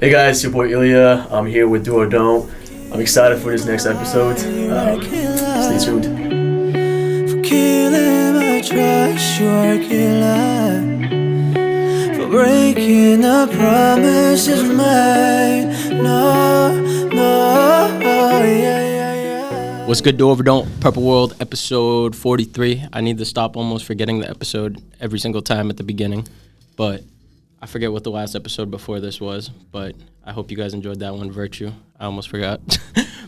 Hey guys, it's your boy Ilyah. I'm here with Do or Don't. I'm excited for this next episode. Stay tuned. For killing my trust, you are a killer. For breaking the promises made. No, yeah. What's good, Do or Don't? Purple World, episode 43. I need to stop almost forgetting the episode every single time at the beginning, but I forget what the last episode before this was, but I hope you guys enjoyed that one, Virtue. I almost forgot.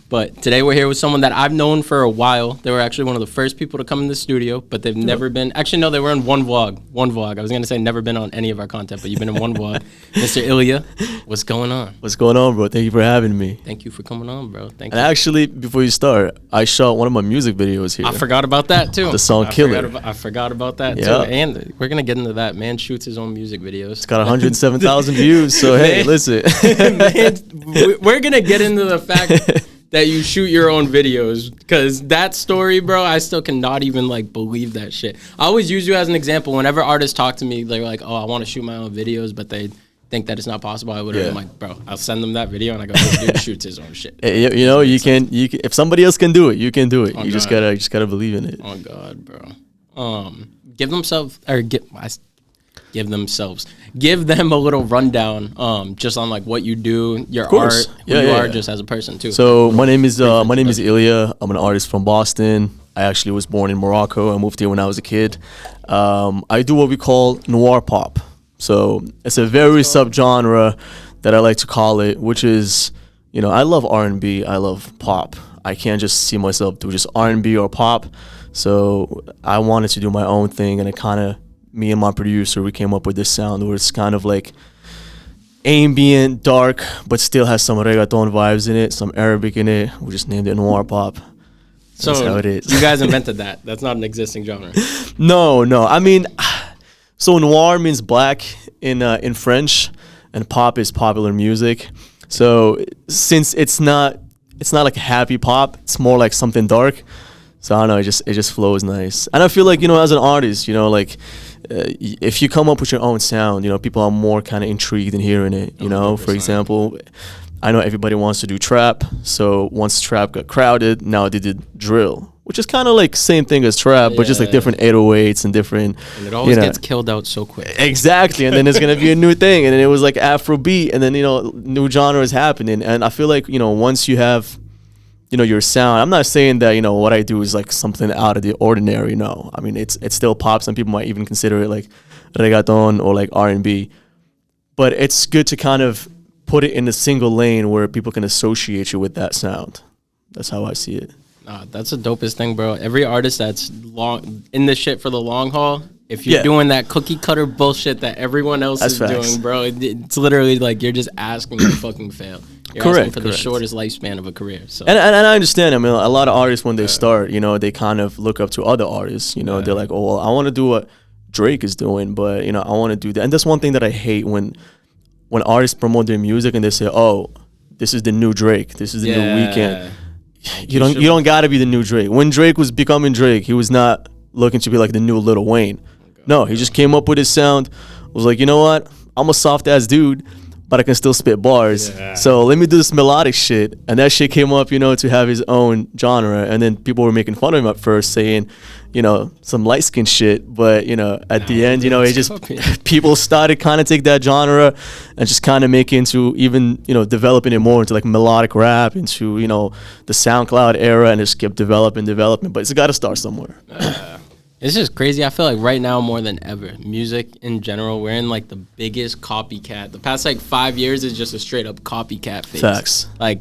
But today we're here with someone that I've known for a while. They were actually one of the first people to come in the studio, but they've never been... Actually, no, they were in one vlog. I was going to say never been on any of our content, but you've been in one vlog. Mr. Ilyah, what's going on? What's going on, bro? Thank you for having me. Thank you for coming on, bro. Thank you. And actually, before you start, I shot one of my music videos here. I forgot about that, too. The song Killer. I forgot about that, too. And we're going to get into that. Man shoots his own music videos. It's got 107,000 views, so hey, listen. Man, we're going to get into the fact that you shoot your own videos, because that story, bro, I still cannot even believe that shit. I always use you as an example. Whenever artists talk to me, they're like, oh, I want to shoot my own videos, but they think that it's not possible. I'm like, bro, I'll send them that video and I go, this dude shoots his own shit. You know, you can if somebody else can do it, you can do it. You just gotta believe in it. Oh God, bro. Give them a little rundown, just on what you do, your art, who you are just as a person too. So my name is Ilyah. I'm an artist from Boston. I actually was born in Morocco. I moved here when I was a kid. I do what we call noir pop. So it's a very subgenre that I like to call it, which is, I love R&B. I love pop. I can't just see myself do just R&B or pop. So I wanted to do my own thing, and me and my producer, we came up with this sound where it's kind of like ambient, dark, but still has some reggaeton vibes in it, some Arabic in it. We just named it noir pop. That's how it is. You guys invented that. That's not an existing genre. No. I mean, so noir means black in French, and pop is popular music. So since it's not like a happy pop, it's more like something dark. So I don't know, it just flows nice. And I feel like, as an artist, if you come up with your own sound, people are more kind of intrigued in hearing it. 100%. For example, I know everybody wants to do trap. So once trap got crowded, now they did drill, which is kind of like same thing as trap, but just like different 808s and different. And it always gets killed out so quick. Exactly. And then it's going to be a new thing. And then it was like Afrobeat, and then, new genre is happening. And I feel like, once you have, your sound, I'm not saying that, what I do is like something out of the ordinary. No, I mean, it's still pop. Some people might even consider it like reggaeton or like R&B, but it's good to kind of put it in a single lane where people can associate you with that sound. That's how I see it. That's the dopest thing, bro. Every artist that's in this shit for the long haul, if you're doing that cookie cutter bullshit that everyone else is doing, bro, it's literally like you're just asking to fucking fail. You're asking for the shortest lifespan of a career. So. And I understand. I mean, a lot of artists, when they start, they kind of look up to other artists. They're like, oh, well, I want to do what Drake is doing, but, I want to do that. And that's one thing that I hate when artists promote their music and they say, oh, this is the new Drake. This is the new Weeknd. You don't got to be the new Drake. When Drake was becoming Drake, he was not looking to be like the new Lil Wayne. No, he just came up with his sound, was like, you know what? I'm a soft-ass dude, but I can still spit bars. Yeah. So let me do this melodic shit. And that shit came up, to have his own genre. And then people were making fun of him at first, saying, some light-skinned shit. But, at the end, it just, people started kind of take that genre and just kind of make it into even, developing it more into like melodic rap, into, the SoundCloud era, and just kept developing. But it's got to start somewhere. It's just crazy. I feel like right now more than ever, music in general, we're in like the biggest copycat. The past 5 years is just a straight up copycat phase. Facts. I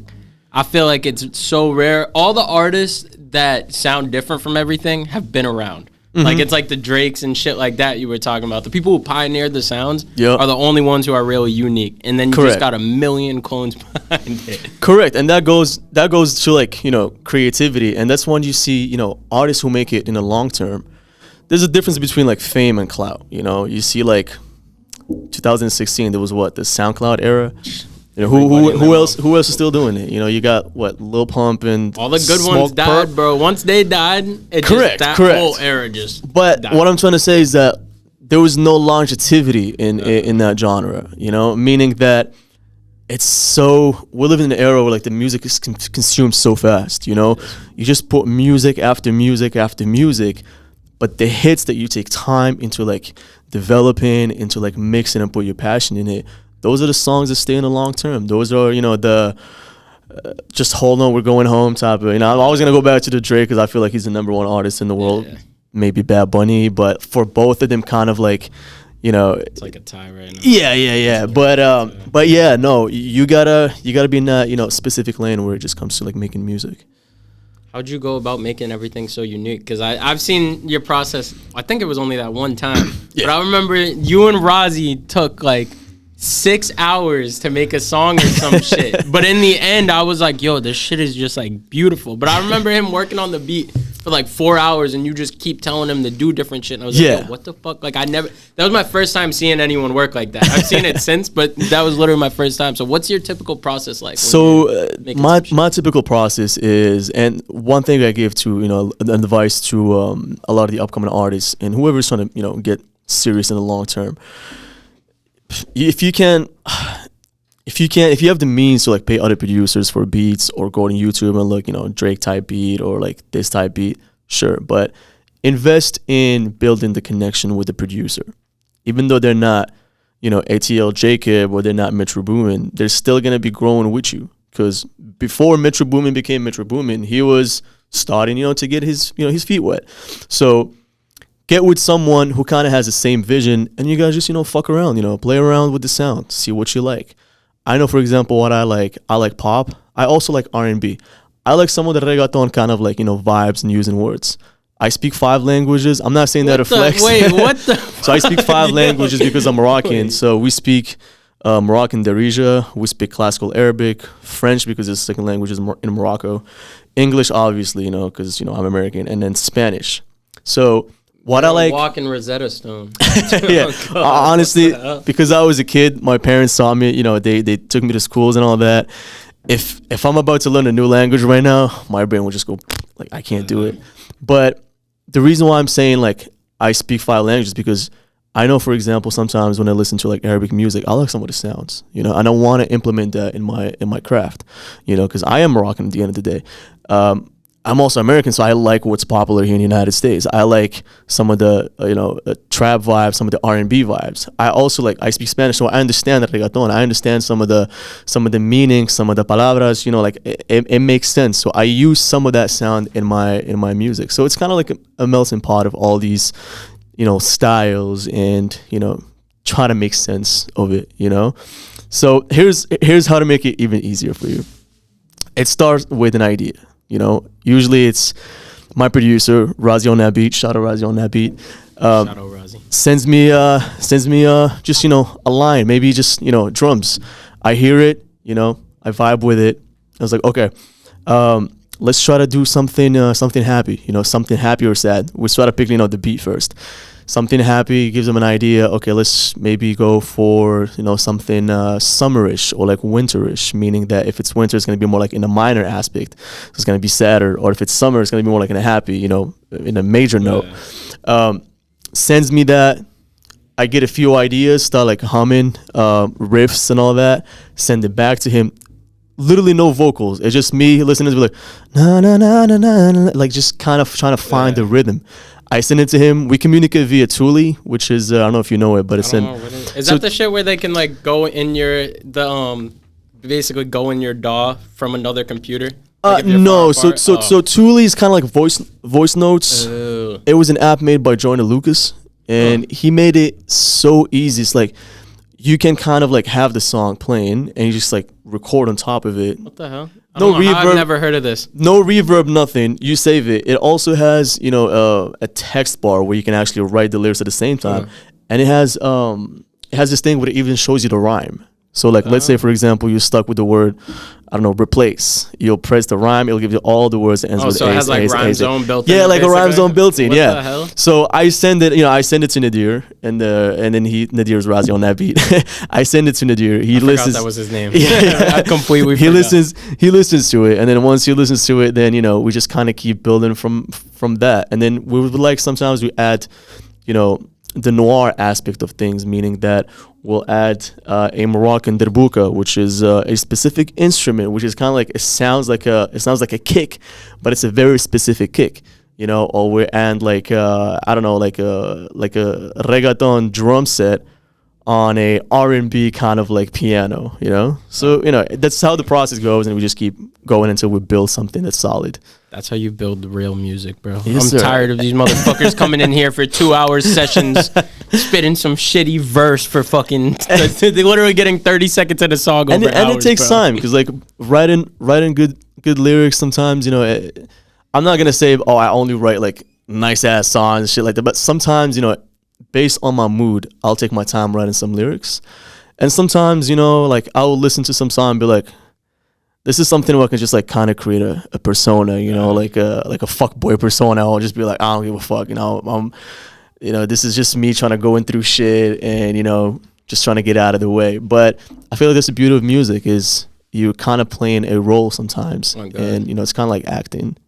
feel like it's so rare. All the artists that sound different from everything have been around. Mm-hmm. It's like the Drakes and shit like that you were talking about. The people who pioneered the sounds are the only ones who are really unique. And then you just got a million clones behind it. Correct. And that goes to creativity. And that's when you see, artists who make it in the long term. There's a difference between fame and clout. You see 2016, there was the SoundCloud era. Who else is still doing it? You got Lil Pump and all the good ones died, bro. Once they died, correct. Whole era just. But died. What I'm trying to say is that there was no longevity in that genre. Meaning that it's so, we live in an era where like the music is consumed so fast, you know. You just put music after music after music, but the hits that you take time into like developing, into like mixing and put your passion in it, those are the songs that stay in the long term. Those are, you know, the just hold on, we're going home type of, you know. I'm always gonna go back to the Drake because I feel like he's the #1 artist in the world. Maybe Bad Bunny, but for both of them, kind of like, you know, it's like a tie right now. Yeah. But yeah, no, you gotta be in that, you know, specific lane where it just comes to like making music. How'd you go about making everything so unique? Because I've seen your process. I think it was only that one time, but I remember you and Rhazzi took like 6 hours to make a song or some shit. But in the end, I was like, yo, this shit is just like beautiful. But I remember him working on the beat for like 4 hours, and you just keep telling him to do different shit. And I was like, yo, what the fuck? Like, that was my first time seeing anyone work like that. I've seen it since, but that was literally my first time. So what's your typical process like? So my typical process is, and one thing I give to, you know, an advice to a lot of the upcoming artists and whoever's trying to, you know, get serious in the long term, if you have the means to like pay other producers for beats or go on YouTube and look, you know, Drake type beat or like this type beat, sure, but invest in building the connection with the producer. Even though they're not, you know, ATL Jacob or they're not Metro Boomin, they're still gonna be growing with you, because before Metro Boomin became Metro Boomin, he was starting, you know, to get his, you know, his feet wet. So get with someone who kind of has the same vision, and you guys just, you know, fuck around, you know, play around with the sound, see what you like. I know, for example, what I like pop. I also like R&B. I like some of the reggaeton kind of like, you know, vibes and using words. I speak 5 languages. I'm not saying that a flex. Wait, what the? So I speak 5 languages because I'm Moroccan. So we speak Moroccan Darija. We speak classical Arabic, French because it's the second language in Morocco, English obviously, you know, because, you know, I'm American, and then Spanish. So what I like, walking Rosetta Stone. yeah, honestly, because I was a kid, my parents saw me. You know, they took me to schools and all that. If I'm about to learn a new language right now, my brain will just go like, I can't do it. But the reason why I'm saying like I speak 5 languages, because I know, for example, sometimes when I listen to like Arabic music, I like some of the sounds, you know, and I want to implement that in my craft, you know, because I am Moroccan at the end of the day. I'm also American, so I like what's popular here in the United States. I like some of the, you know, trap vibes, some of the R&B vibes. I speak Spanish, so I understand the reggaeton. I understand some of the meaning, some of the palabras, you know, like it makes sense. So I use some of that sound in my music. So it's kind of like a melting pot of all these, you know, styles, and, you know, try to make sense of it, you know. So here's how to make it even easier for you. It starts with an idea. You know, usually it's my producer, Rhazzi on that beat. Shout out Rhazzi on that beat. Shout out Rhazzi. Sends me just, you know, a line, maybe just, you know, drums. I hear it, you know, I vibe with it. I was like, okay, let's try to do something happy, you know, something happy or sad. We try to pick, you know, the beat first. Something happy gives them an idea. Okay, let's maybe go for, you know, something summerish or like winterish, meaning that if it's winter, it's going to be more like in a minor aspect. So it's going to be sadder. Or if it's summer, it's going to be more like in a happy, you know, in a major note. Sends me that. I get a few ideas, start like humming, riffs and all that. Send it back to him. Literally no vocals. It's just me listening to it like, na na na na na, like just kind of trying to find the rhythm. I send it to him. We communicate via Thule, which is I don't know if you know it, but it's in. Is that the shit where they can like go in basically go in your DAW from another computer? Like no, so Thule is kind of like voice notes. It was an app made by Jordan Lucas, and he made it so easy. It's like you can kind of like have the song playing, and you just like record on top of it. What the hell? No reverb. I've never heard of this. No reverb, nothing. You save it. It also has, you know, a text bar where you can actually write the lyrics at the same time, and it has this thing where it even shows you the rhyme. So like, let's say for example, you're stuck with the word, I don't know, replace. You'll press the rhyme. It'll give you all the words that ends with so it has like rhyme zone built in. Yeah, like basically a rhyme zone built in. What yeah. the hell? So I send it to Nadir, and then Nadir's Rhazzi on that beat. I send it to Nadir. He listens. That was his name. Yeah, I completely. He listens to it, and then once he listens to it, then, you know, we just kind of keep building from that. And then we would like, sometimes we add, you know, the Noir aspect of things, meaning that we'll add a Moroccan derbuka, which is a specific instrument, which is kind of like it sounds like a kick, but it's a very specific kick, you know. Or we add like I don't know, like a reggaeton drum set on a R&B kind of like piano, you know. So you know that's how the process goes, and we just keep going until we build something that's solid. That's how you build real music, bro. Yes, I'm sir. tired of these motherfuckers coming in here for 2 hours sessions, spitting some shitty verse for fucking. They're literally getting 30 seconds in a song over And it takes bro. time because like writing good lyrics sometimes, you know. I'm not gonna say I only write like nice ass songs and shit like that, but sometimes, you know, based on my mood, I'll take my time writing some lyrics, and sometimes, you know, like I will listen to some song and be like, this is something where I can just like kind of create a persona, you know, like a fuckboy persona. I'll just be like, I don't give a fuck, you know. You know, this is just me trying to go in through shit and, you know, just trying to get out of the way. But I feel like that's the beauty of music is you're kind of playing a role sometimes, and you know, it's kind of like acting.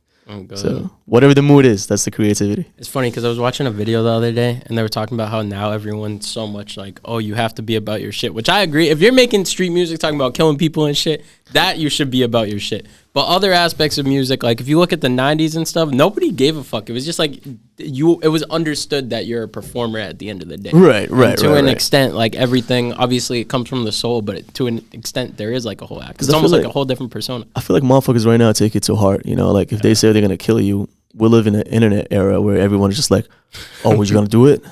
So whatever the mood is, that's the creativity. It's funny because I was watching a video the other day and they were talking about how now everyone's so much like, oh, you have to be about your shit, which I agree. If you're making street music talking about killing people and shit, that you should be about your shit. But other aspects of music, like if you look at the 90s and stuff, nobody gave a fuck. It was just like it was understood that you're a performer at the end of the day. Right. To an extent, like everything, obviously it comes from the soul, but to an extent there is like a whole act. It's almost like a whole different persona. I feel like motherfuckers right now take it to heart, you know, like if they say they're going to kill you, we live in an internet era where everyone is just like, oh, was you going to do it?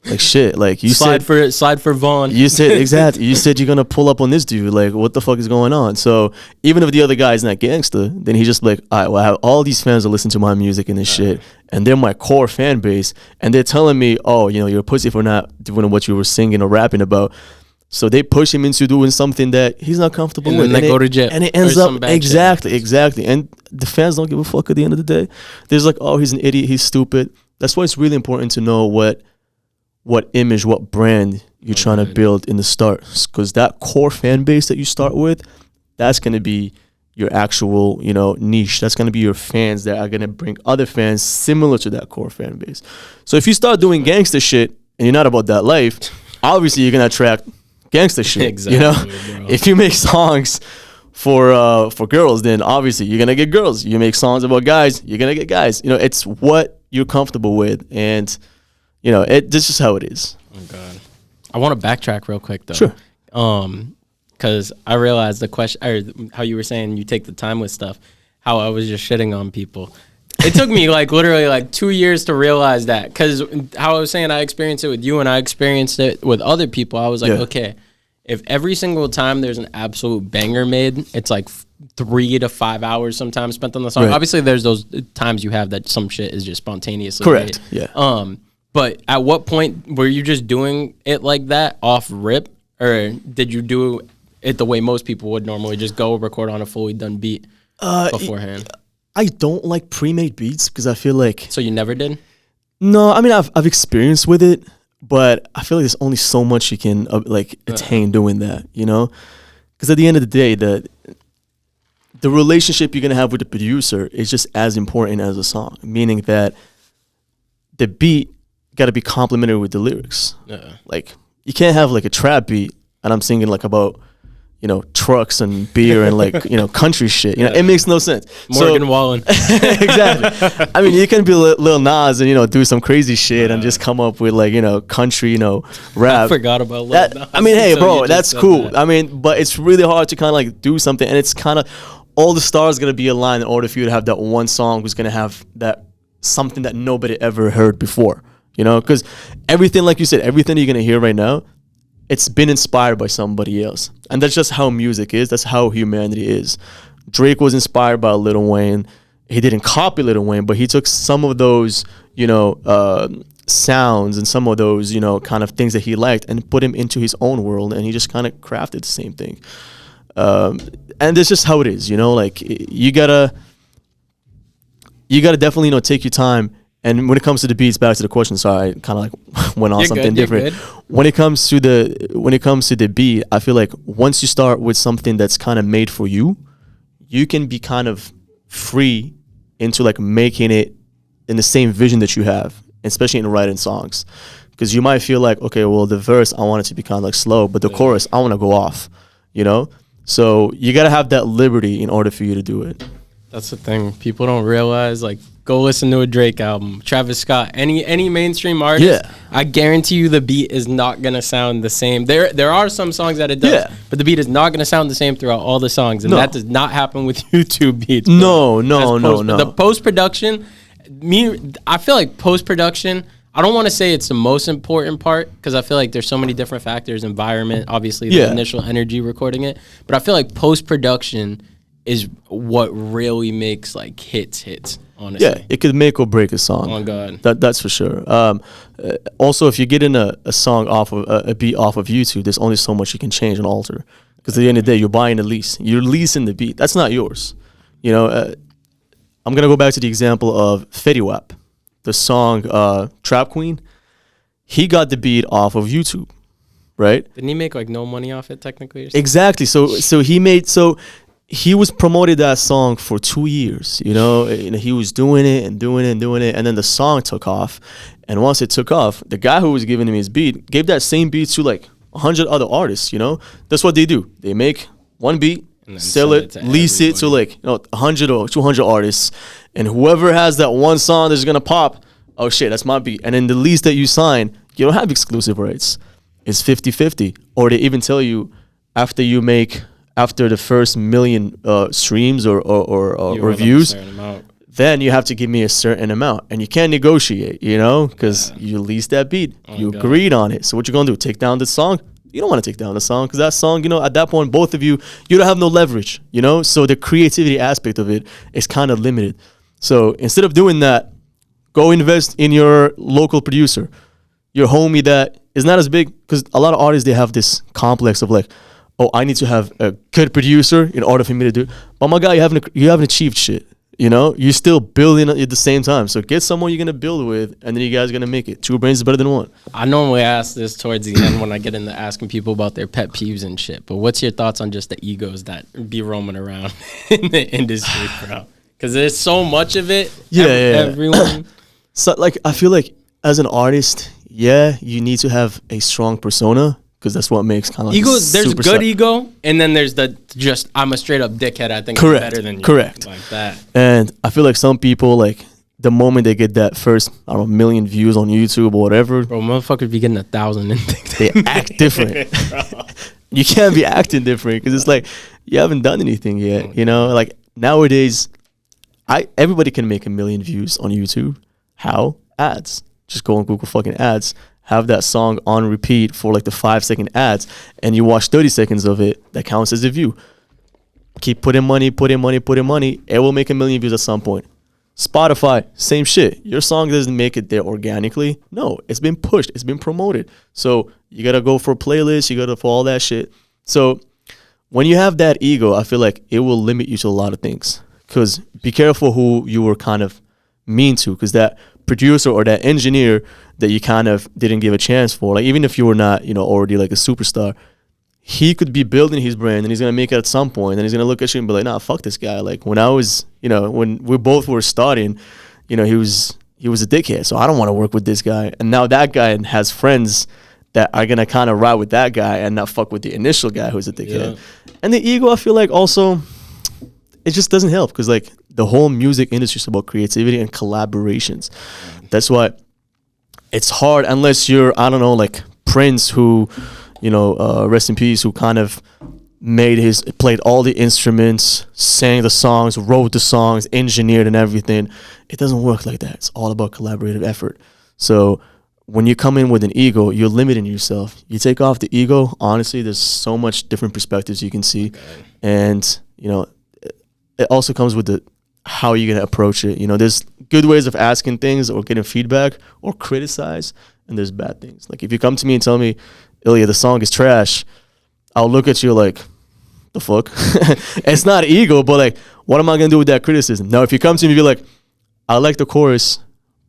Like shit, like you slide for Vaughn. You said exactly. You said you're gonna pull up on this dude. Like, what the fuck is going on? So even if the other guy's not gangster, then he's just like, all right, well, I have all these fans that listen to my music and this shit, and they're my core fan base, and they're telling me, oh, you know, you're a pussy for not doing what you were singing or rapping about. So they push him into doing something that he's not comfortable with, and they go to jail, and it ends up exactly. And the fans don't give a fuck at the end of the day. There's like, oh, he's an idiot, he's stupid. That's why it's really important to know what image, what brand you're trying to build in the start, because that core fan base that you start with, that's going to be your actual, you know, niche. That's going to be your fans that are going to bring other fans similar to that core fan base. So if you start doing gangster shit and you're not about that life, obviously you're going to attract gangster shit. Exactly, you know, bro. If you make songs for girls, then obviously you're going to get girls. You make songs about guys, you're going to get guys. You know, it's what you're comfortable with, and you know, this is how it is. Oh God, I want to backtrack real quick though. Sure. Because I realized the question, or how you were saying you take the time with stuff, how I was just shitting on people. It took me like literally like 2 years to realize that, because how I was saying I experienced it with you and I experienced it with other people. I was like, okay, if every single time there's an absolute banger made, it's like 3 to 5 hours sometimes spent on the song. Right. Obviously, there's those times you have that some shit is just spontaneously correct made. Yeah. But at what point were you just doing it like that off rip, or did you do it the way most people would normally, just go record on a fully done beat beforehand? I don't like pre-made beats because I feel like... So you never did? No, I mean, I've experienced with it, but I feel like there's only so much you can attain doing that, you know? Because at the end of the day, the relationship you're going to have with the producer is just as important as the song, meaning that the beat got to be complementary with the lyrics. Like, you can't have like a trap beat and I'm singing like about, you know, trucks and beer and like, you know, country shit. You know, it makes no sense. Morgan Wallen. Exactly. I mean, you can be Lil Nas and, you know, do some crazy shit and just come up with like, you know, country, you know, rap. I forgot about Lil Nas. I mean, hey, bro, that's cool. That. I mean, but it's really hard to kind of like do something, and it's kind of all the stars going to be aligned in order for you to have that one song who's going to have that something that nobody ever heard before. You know, because everything, like you said, everything you're going to hear right now, it's been inspired by somebody else. And that's just how music is. That's how humanity is. Drake was inspired by Lil Wayne. He didn't copy Lil Wayne, but he took some of those, you know, sounds and some of those, you know, kind of things that he liked and put him into his own world. And he just kind of crafted the same thing. And that's just how it is, you know, like you gotta definitely, you know, take your time. And when it comes to the beats, back to the question, so I kind of like went on something different. When it comes to the beat, I feel like once you start with something that's kind of made for you, you can be kind of free into like making it in the same vision that you have, especially in writing songs. Because you might feel like, okay, well, the verse, I want it to be kind of like slow, but the chorus, I want to go off, you know? So you got to have that liberty in order for you to do it. That's the thing. People don't realize, like, go listen to a Drake album, Travis Scott, any mainstream artist. Yeah. I guarantee you the beat is not going to sound the same. There are some songs that it does, Yeah. but the beat is not going to sound the same throughout all the songs. And No. that does not happen with YouTube beats. No. The post-production, I feel like post-production, I don't want to say it's the most important part because I feel like there's so many different factors, environment, obviously the initial energy recording it. But I feel like post-production is what really makes like hits, honestly. Yeah, it could make or break a song. Oh, God. That's for sure. Also, if you're getting a song off of a beat off of YouTube, there's only so much you can change and alter. Because at the end of the day, you're buying a lease. You're leasing the beat. That's not yours. You know, I'm going to go back to the example of Fetty Wap. The song Trap Queen. He got the beat off of YouTube, right? Didn't he make like no money off it technically? Or something? Exactly. He was promoted that song for 2 years, you know, and he was doing it, and then the song took off. And once it took off, the guy who was giving him his beat gave that same beat to like 100 other artists, you know. That's what they do. They make one beat, sell it, lease it to like 100 or 200 artists, and whoever has that one song that's gonna pop, oh shit, that's my beat. And then the lease that you sign, you don't have exclusive rights. It's 50-50. Or they even tell you after the first million streams or reviews, then you have to give me a certain amount. And you can't negotiate, you know, because you leased that beat. You agreed on it. So what you going to do? Take down the song? You don't want to take down the song because that song, you know, at that point, both of you don't have no leverage, you know? So the creativity aspect of it is kind of limited. So instead of doing that, go invest in your local producer, your homie that is not as big, because a lot of artists, they have this complex of like, oh, I need to have a good producer in order for me to do it. But my guy, you haven't achieved shit. You know, you're still building at the same time. So get someone you're gonna build with, and then you guys are gonna make it. 2 brains is better than 1. I normally ask this towards the end when I get into asking people about their pet peeves and shit. But what's your thoughts on just the egos that be roaming around in the industry, bro? Because there's so much of it. Everyone. So like, I feel like as an artist, you need to have a strong persona. Because that's what makes kind of like ego. There's good ego, and then there's the just I'm a straight up dickhead. I think I'm better than you. Correct. Like that. And I feel like some people, like the moment they get that first, I don't know, million views on YouTube or whatever, bro, motherfuckers be getting 1,000 and they act different. You can't be acting different because it's like you haven't done anything yet. You know, like nowadays, everybody can make 1 million views on YouTube. How? Ads. Just go on Google fucking ads. Have that song on repeat for like the 5-second ads, and you watch 30 seconds of it. That counts as a view. Keep putting money. It will make 1 million views at some point. Spotify, same shit. Your song doesn't make it there organically. No, it's been pushed. It's been promoted. So you got to go for playlists. You got to for all that shit. So when you have that ego, I feel like it will limit you to a lot of things. Because be careful who you were kind of mean to, because that producer or that engineer that you kind of didn't give a chance for, like even if you were not, you know, already like a superstar, he could be building his brand and he's gonna make it at some point, and he's gonna look at you and be like, nah, fuck this guy. Like when I was, you know, when we both were starting, you know, he was a dickhead, so I don't want to work with this guy. And now that guy has friends that are gonna kind of ride with that guy and not fuck with the initial guy who's a dickhead. And the ego, I feel like also, it just doesn't help, because like the whole music industry is about creativity and collaborations. That's why it's hard unless you're, I don't know, like Prince, who, you know, rest in peace, who kind of played all the instruments, sang the songs, wrote the songs, engineered and everything. It doesn't work like that. It's all about collaborative effort. So when you come in with an ego, you're limiting yourself. You take off the ego, honestly, there's so much different perspectives you can see. And, you know, it also comes with how you're going to approach it. You know, there's good ways of asking things or getting feedback or criticize, and there's bad things. Like if you come to me and tell me, Ilyah, the song is trash, I'll look at you like, the fuck? It's not ego, but like, what am I going to do with that criticism? Now, if you come to me and be like, I like the chorus,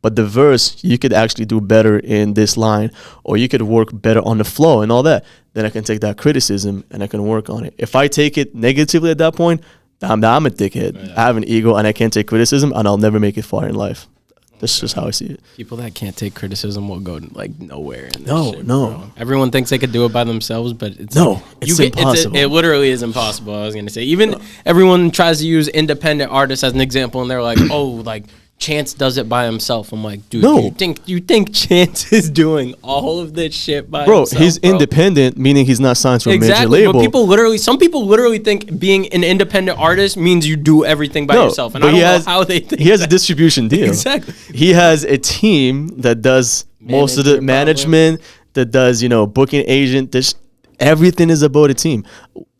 but the verse, you could actually do better in this line, or you could work better on the flow and all that, then I can take that criticism and I can work on it. If I take it negatively at that point, I'm a dickhead. I have an ego and I can't take criticism, and I'll never make it far in life. That's just how I see it. People that can't take criticism will go like nowhere. In this No, shit, no. bro. Everyone thinks they could do it by themselves, but it's it's impossible. it literally is impossible. I was gonna say, even everyone tries to use independent artists as an example, and they're like, oh, like Chance does it by himself. I'm like, dude, No. you think Chance is doing all of this shit by Bro, himself? he's independent, meaning he's not signed to a major label. But some people literally think being an independent artist means you do everything by yourself, and but I don't know how they think. He has a distribution deal. Exactly. He has a team that does most of the management, that does, booking agent. Everything is about a team.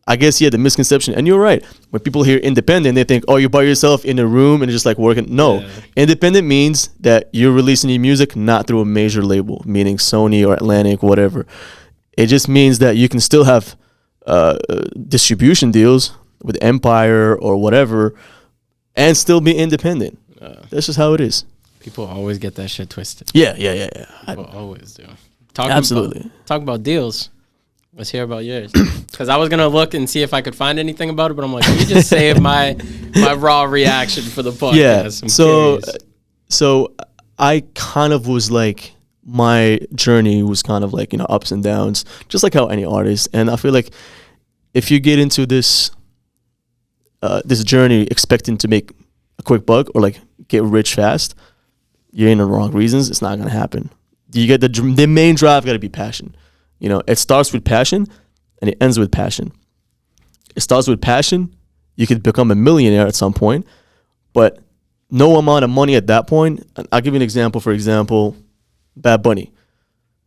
I guess, the misconception, and you're right. When people hear independent, they think, oh, you're by yourself in a room and just like working. No, independent means that you're releasing your music not through a major label, meaning Sony or Atlantic, whatever. It just means that you can still have distribution deals with Empire or whatever and still be independent. That's just how it is. People always get that shit twisted. Yeah. People always do. Absolutely. Talk about deals. Let's hear about yours. Because I was going to look and see if I could find anything about it, but I'm like, let me just save my raw reaction for the podcast. Yeah. So I kind of was like, my journey was kind of like, ups and downs, just like how any artist. And I feel like if you get into this journey expecting to make a quick buck or like get rich fast, you're in the wrong reasons. It's not going to happen. You get the main drive got to be passion. It starts with passion and it ends with passion. It starts with passion. You could become a millionaire at some point, but no amount of money at that point. I'll give you an example. For example, Bad Bunny.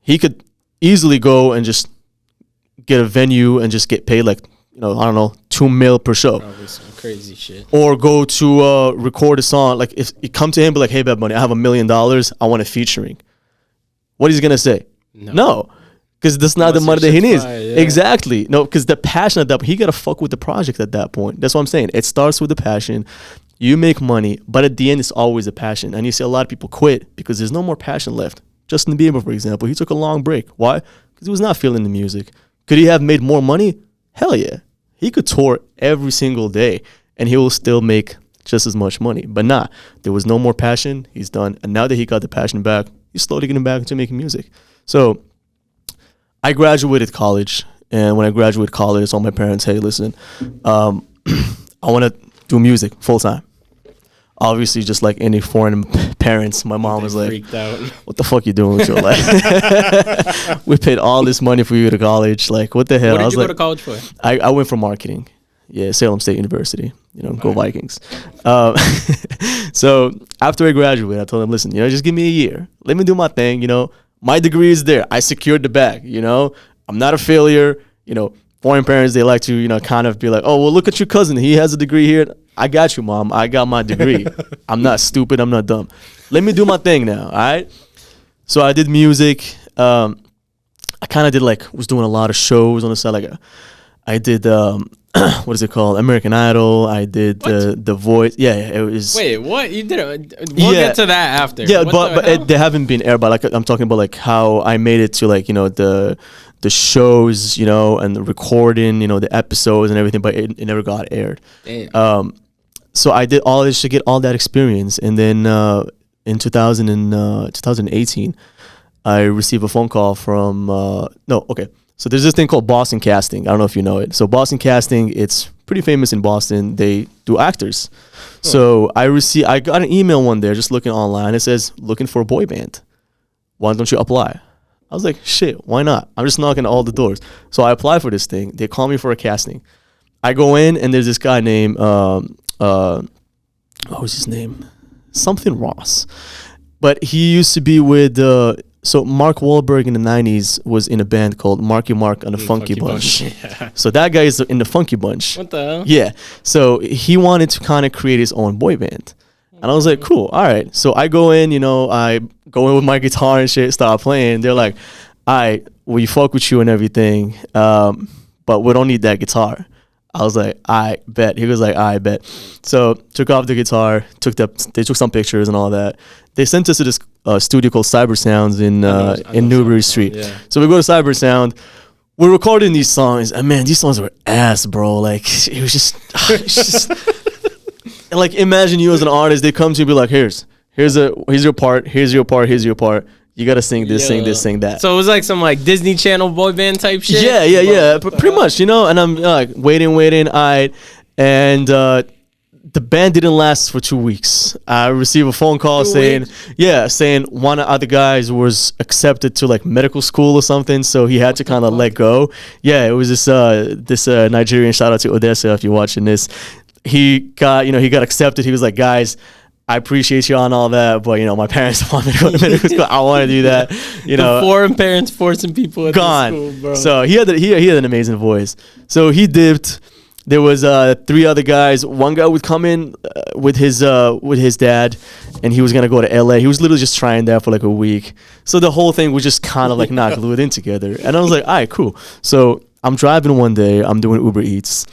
He could easily go and just get a venue and just get paid like, I don't know, $2 million per show. Probably some crazy shit. Or go to record a song. Like if you come to him, be like, hey, Bad Bunny, I have $1 million. I want a featuring. What is he going to say? No. Because that's not the money that he needs. Exactly. No, because the passion at that point, he got to fuck with the project at that point. That's what I'm saying. It starts with the passion. You make money, but at the end, it's always a passion. And you see a lot of people quit because there's no more passion left. Justin Bieber, for example, he took a long break. Why? Because he was not feeling the music. Could he have made more money? Hell yeah. He could tour every single day and he will still make just as much money. But there was no more passion. He's done. And now that he got the passion back, he's slowly getting back into making music. So I graduated college, and when I graduated college, I told my parents, hey, listen, I want to do music full time. Obviously, just like any foreign parents, my mom was like, freaked out. what the fuck you doing with your life? We paid all this money for you to college. Like, what the hell? What did you go to college for? I went for marketing. Yeah, Salem State University. Go Vikings. So after I graduated, I told them, listen, just give me a year. Let me do my thing, My degree is there. I secured the bag, I'm not a failure. Foreign parents, they like to, kind of be like, oh, well, look at your cousin. He has a degree here. I got you, Mom. I got my degree. I'm not stupid. I'm not dumb. Let me do my thing now, all right? So I did music. I kind of did was doing a lot of shows on the side. I did, what is it called? American Idol. I did the Voice. Yeah, it was. Wait, what? You did it? We'll get to that after. Yeah, but they haven't been aired. But I'm talking about how I made it to the shows, and the recording, the episodes and everything, but it never got aired. Damn. So I did all this to get all that experience, and then in 2018, I received a phone call from So there's this thing called Boston Casting. I don't know if you know it. So Boston Casting, it's pretty famous in Boston. They do actors. So I got an email one day just looking online. It says, looking for a boy band. Why don't you apply? I was like, shit, why not? I'm just knocking all the doors. So I applied for this thing. They call me for a casting. I go in and there's this guy named, what was his name? Something Ross. But he used to be with, so Mark Wahlberg in the 90s was in a band called Marky Mark and the Funky Bunch. Yeah. So that guy is in the Funky Bunch. What the hell? Yeah. So he wanted to kind of create his own boy band. And I was like, cool, all right. So I go in, I go in with my guitar and shit, start playing. They're like, all right, we fuck with you and everything, but we don't need that guitar. I was like, I bet. He was like, I bet. So took off the guitar, they took some pictures and all that. They sent us to this studio called Cyber Sounds in Newbury Street. Yeah. So we go to Cyber Sound. We're recording these songs, and man, these songs were ass, bro. Like, it was just, like, imagine you as an artist, they come to you and be like, here's here's your part, here's your part, here's your part. You gotta sing this, sing this, sing that. So it was like some like Disney Channel boy band type shit. Yeah. Pretty much, And I'm like waiting. And the band didn't last for 2 weeks. I received a phone call saying one of the guys was accepted to like medical school or something, so he had to kind of let go. Yeah, it was this Nigerian. Shout out to Odessa if you're watching this. He got accepted. He was like, guys, I appreciate you on all that, but my parents want me to go to medical school. I want to do that. The foreign parents forcing people at gone. The school, bro. So he had an amazing voice. So he dipped. There was 3 other guys. One guy would come in with his dad, and he was gonna go to LA. He was literally just trying that for like a week. So the whole thing was just kind of like not glued in together. And I was like, all right, cool. So I'm driving one day. I'm doing Uber Eats,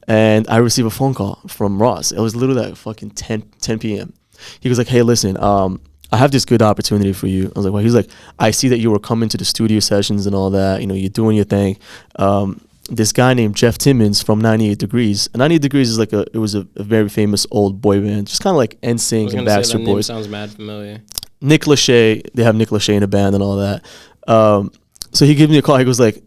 and I receive a phone call from Ross. It was literally like fucking 10 p.m. He was like, hey, listen, I have this good opportunity for you. I was like, well, he's like, I see that you were coming to the studio sessions and all that. You're doing your thing. This guy named Jeff Timmons from 98 Degrees. And 98 Degrees is like it was a very famous old boy band, just kind of like NSYNC and Backstreet Boys. Sounds mad familiar. Nick Lachey, they have Nick Lachey in a band and all that. So he gave me a call. He goes like,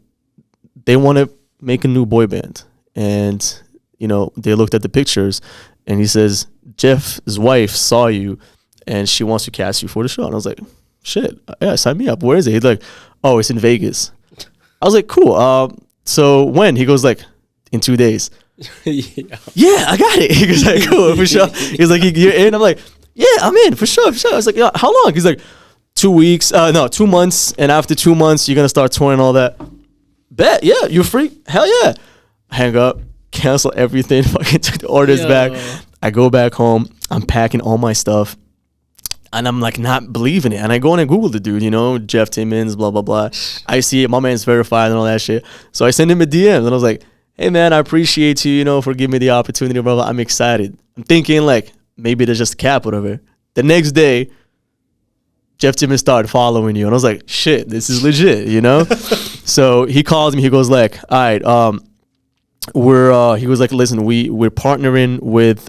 they want to make a new boy band. And, they looked at the pictures, and he says, Jeff's wife saw you, and she wants to cast you for the show. And I was like, shit, yeah, sign me up. Where is it? He's like, oh, it's in Vegas. I was like, cool. So when? He goes like, in 2 days. Yeah, I got it. He goes like, cool, for sure. He's like, you're in? I'm like, yeah, I'm in, for sure. I was like, yeah, how long? He's like, 2 weeks. No, 2 months. And after 2 months, you're going to start touring all that. Bet, yeah, you're free. Hell yeah. Hang up, cancel everything, fucking took the orders back. I go back home. I'm packing all my stuff. And I'm like not believing it. And I go in and Google the dude, Jeff Timmons, blah, blah, blah. I see it. My man's verified and all that shit. So I send him a DM and I was like, hey, man, I appreciate you, for giving me the opportunity, blah, blah. I'm excited. I'm thinking like maybe there's just a cap, whatever. The next day, Jeff Timmons started following you. And I was like, shit, this is legit, So he calls me. He goes like, all right, he was like, listen, we're partnering with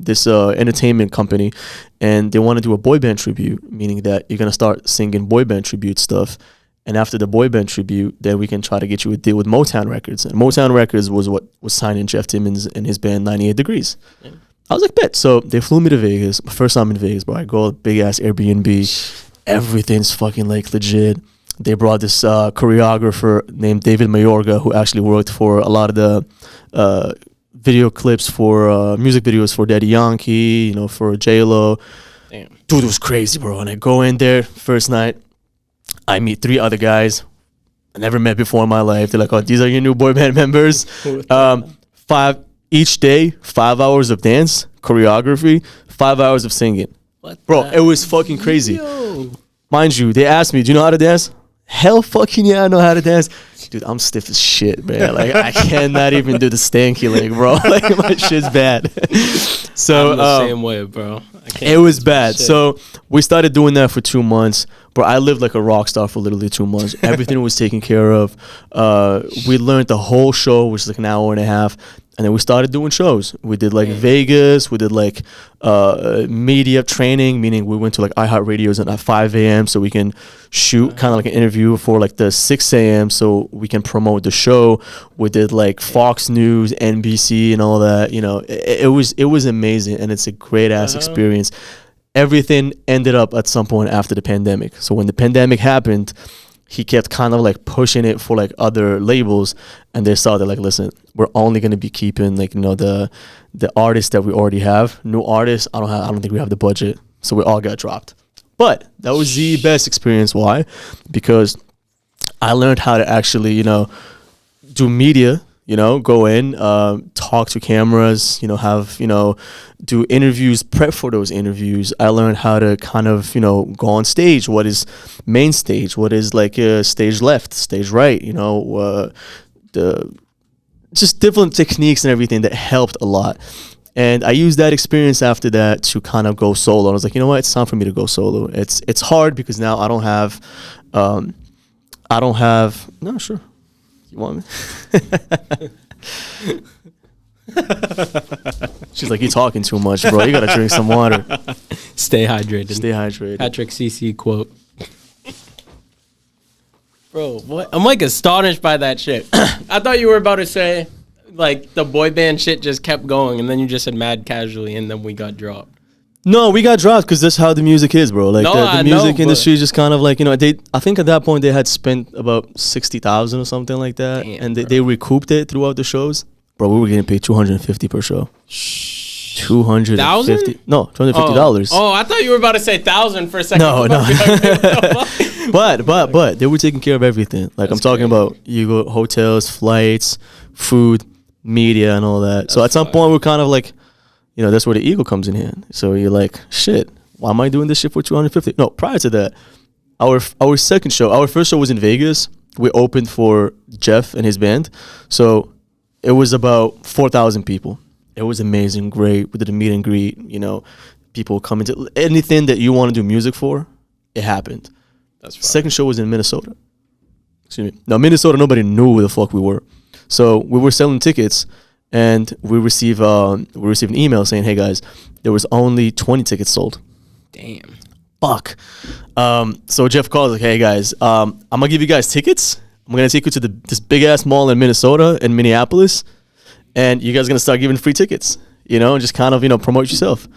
this entertainment company, and they want to do a boy band tribute, meaning that you're gonna start singing boy band tribute stuff, and after the boy band tribute, then we can try to get you a deal with Motown Records. And Motown Records was what was signing Jeff Timmons and his band 98 Degrees. Yeah. I was like, bet. So they flew me to Vegas. My first time in Vegas, bro. I go big ass Airbnb. Everything's fucking like legit. They brought this choreographer named David Mayorga, who actually worked for a lot of the video clips for music videos for Daddy Yankee, for J-Lo. Damn. Dude, it was crazy, bro. And I go in there first night. I meet 3 other guys I never met before in my life. They're like, oh, these are your new boy band members. 5 each day, 5 hours of dance, choreography, 5 hours of singing. What, bro, it was fucking crazy. Yo. Mind you, they asked me, do you know how to dance? Hell fucking yeah, I know how to dance. Dude, I'm stiff as shit, man. Like, I cannot even do the stanky leg, bro. Like, my shit's bad. So I'm the same way, bro. It was bad. So we started doing that for 2 months. Bro, I lived like a rock star for literally 2 months. Everything was taken care of. We learned the whole show, which is like an hour and a half. And then we started doing shows. We did like Vegas. We did like media training, meaning we went to like iHeartRadios at 5 a.m. so we can shoot kind of like an interview for like the 6 a.m. so we can promote the show. We did like Fox News, NBC, and all that. It was amazing, and it's a great ass experience. Everything ended up at some point after the pandemic. So when the pandemic happened, he kept kind of like pushing it for like other labels, and they saw that like, listen, we're only gonna be keeping like the artists that we already have. New artists, I don't think we have the budget, so we all got dropped. But that was the best experience. Why? Because I learned how to actually do media. Go in, talk to cameras, have, do interviews, prep for those interviews. I learned how to kind of, go on stage. What is main stage? What is like stage left, stage right? Just different techniques and everything that helped a lot. And I used that experience after that to kind of go solo. I was like, you know what? It's time for me to go solo. It's hard because now I don't have, no, sure. You want me? She's like, you're talking too much, bro. You gotta drink some water. Stay hydrated. Stay hydrated. Patrick CC quote. Bro, what? I'm like astonished by that shit. I thought you were about to say, like, the boy band shit just kept going, and then you just said mad casually, and then we got dropped. No, we got dropped because that's how the music is, bro. Like, No, the I music know, industry is just kind of like, you know, I think at that point they had spent about 60,000 or something like that. Damn, and bro. they recouped it throughout the shows. Bro, we were getting paid $250 per show. $250. No, $250. Oh, I thought you were about to say 1,000 for a second. No. But they were taking care of everything. Like, That's I'm talking crazy. about, you go hotels, flights, food, media, and all that. So at some point, we're kind of like, you know, that's where the ego comes in hand. So you're like, shit, why am I doing this shit for $250? No, prior to that, our second show, our first show was in Vegas. We opened for Jeff and his band. So it was about 4,000 people. It was amazing, great. We did a meet and greet, you know, people coming to anything that you want to do music for, it happened. That's fine. Second show was in Minnesota. Excuse me. Now, Minnesota, nobody knew who the fuck we were. So we were selling tickets, and we received an email saying, hey, guys, there was only 20 tickets sold. Damn. Fuck. So Jeff calls like, hey, guys, I'm going to give you guys tickets. I'm going to take you to this big-ass mall in Minnesota and Minneapolis, and you guys are going to start giving free tickets, you know, and just kind of, you know, promote yourself.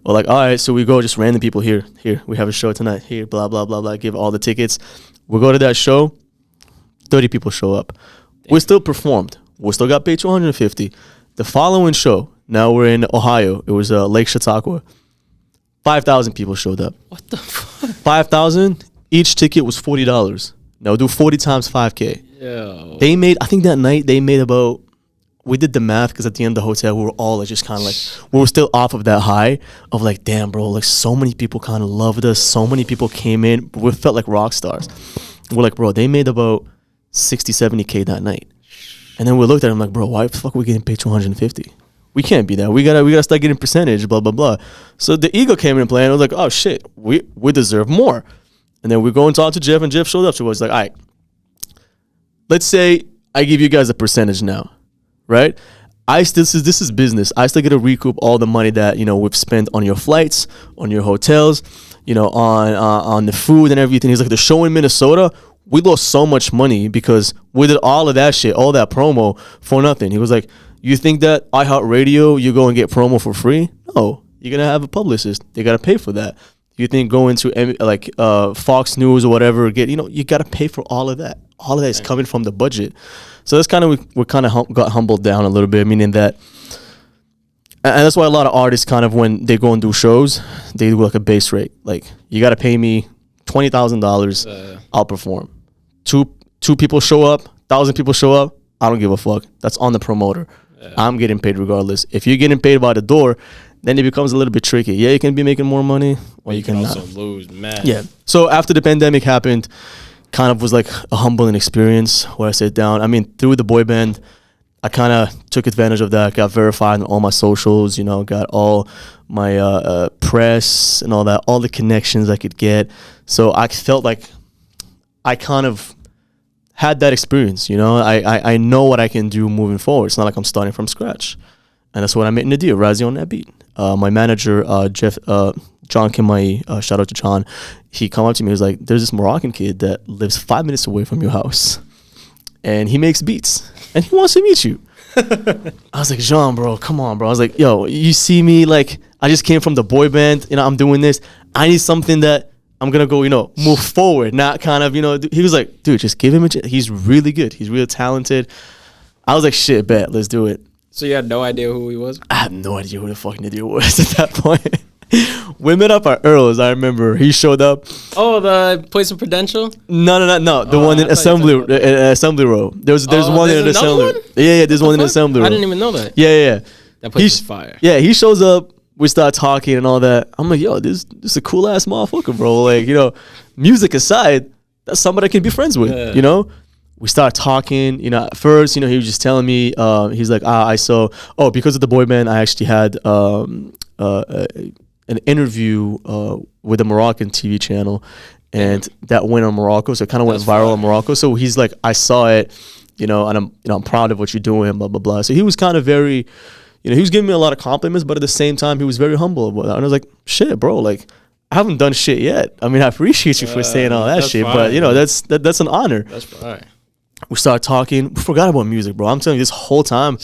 We're like, all right, so we go just random people here, we have a show tonight, here, blah, blah, blah, blah, give all the tickets. We go to that show, 30 people show up. We still performed. We still got paid $250. The following show, now we're in Ohio. It was Lake Chautauqua. 5,000 people showed up. What the fuck? 5,000. Each ticket was $40. Now do 40 times 5K. Yo. They made, I think that night they made about, we did the math because at the end of the hotel, we were all like just kind of like, we were still off of that high of like, damn, bro, like so many people kind of loved us. So many people came in. We felt like rock stars. We're like, bro, they made about 60, 70K that night. And then we looked at him like, bro, why the fuck are we getting paid 250? We can't be that. We gotta start getting percentage, blah, blah, blah. So the ego came in play, and I was like, oh shit, we deserve more. And then we go and talk to Jeff, and Jeff showed up to us like, all right, let's say I give you guys a percentage now, right? This is business. I still get to recoup all the money that, you know, we've spent on your flights, on your hotels, you know, on the food and everything. He's like, the show in Minnesota, we lost so much money because we did all of that shit, all that promo for nothing. He was like, you think that iHeartRadio, you go and get promo for free? No, you're going to have a publicist. They got to pay for that. You think going to like Fox News or whatever, you got to pay for all of that. All of that is coming from the budget. So that's kind of, we kind of got humbled down a little bit, meaning that, and that's why a lot of artists kind of, when they go and do shows, they do like a base rate. Like, you got to pay me $20,000, I'll perform. Two people show up, 1,000 people show up, I don't give a fuck. That's on the promoter. I'm getting paid regardless. If you're getting paid by the door, then it becomes a little bit tricky. Yeah, you can be making more money, or you can also not. lose, man. Yeah. So after the pandemic happened, kind of was like a humbling experience where I sat down. I mean, through the boy band, I kind of took advantage of that. Got verified on all my socials, you know, got all my press and all that, all the connections I could get. So I felt like I kind of had that experience, you know. I know what I can do moving forward. It's not like I'm starting from scratch. And that's what I made in the deal, Rhazzi on that beat. My manager, John Kimai, shout out to John, he come up to me, he was like, there's this Moroccan kid that lives 5 minutes away from your house. And he makes beats. And he wants to meet you. I was like, Jean, bro, come on, bro. I was like, yo, you see me, like, I just came from the boy band, you know, I'm doing this. I need something that I'm going to go, you know, move forward, not kind of, you know, he was like, dude, just give him a chance. He's really good. He's really talented. I was like, shit, bet, let's do it. So you had no idea who he was? I have no idea who the fucking idiot was at that point. We met up at Earl's, I remember. He showed up. Oh, the place of Prudential? No. The one in Assembly Row. There's one in Assembly. One? Yeah, there's one in Assembly Row. I didn't even know that. Yeah. That place is fire. Yeah, he shows up. We start talking and all that. I'm like, yo, this is a cool ass motherfucker, bro. Like, you know, music aside, that's somebody I can be friends with, you know? We start talking, you know, at first, you know, he was just telling me, he's like, because of the boy band, I actually had an interview with a Moroccan TV channel, and that went on Morocco, so it kind of went viral on Morocco. So he's like, I saw it, you know, and I'm proud of what you're doing, blah, blah, blah. So he was kind of very, he was giving me a lot of compliments, but at the same time, he was very humble about that. And I was like, shit, bro, like, I haven't done shit yet. I mean, I appreciate you for saying all that shit, fine, but that's an honor. That's fine. We started talking. We forgot about music, bro. I'm telling you, this whole time,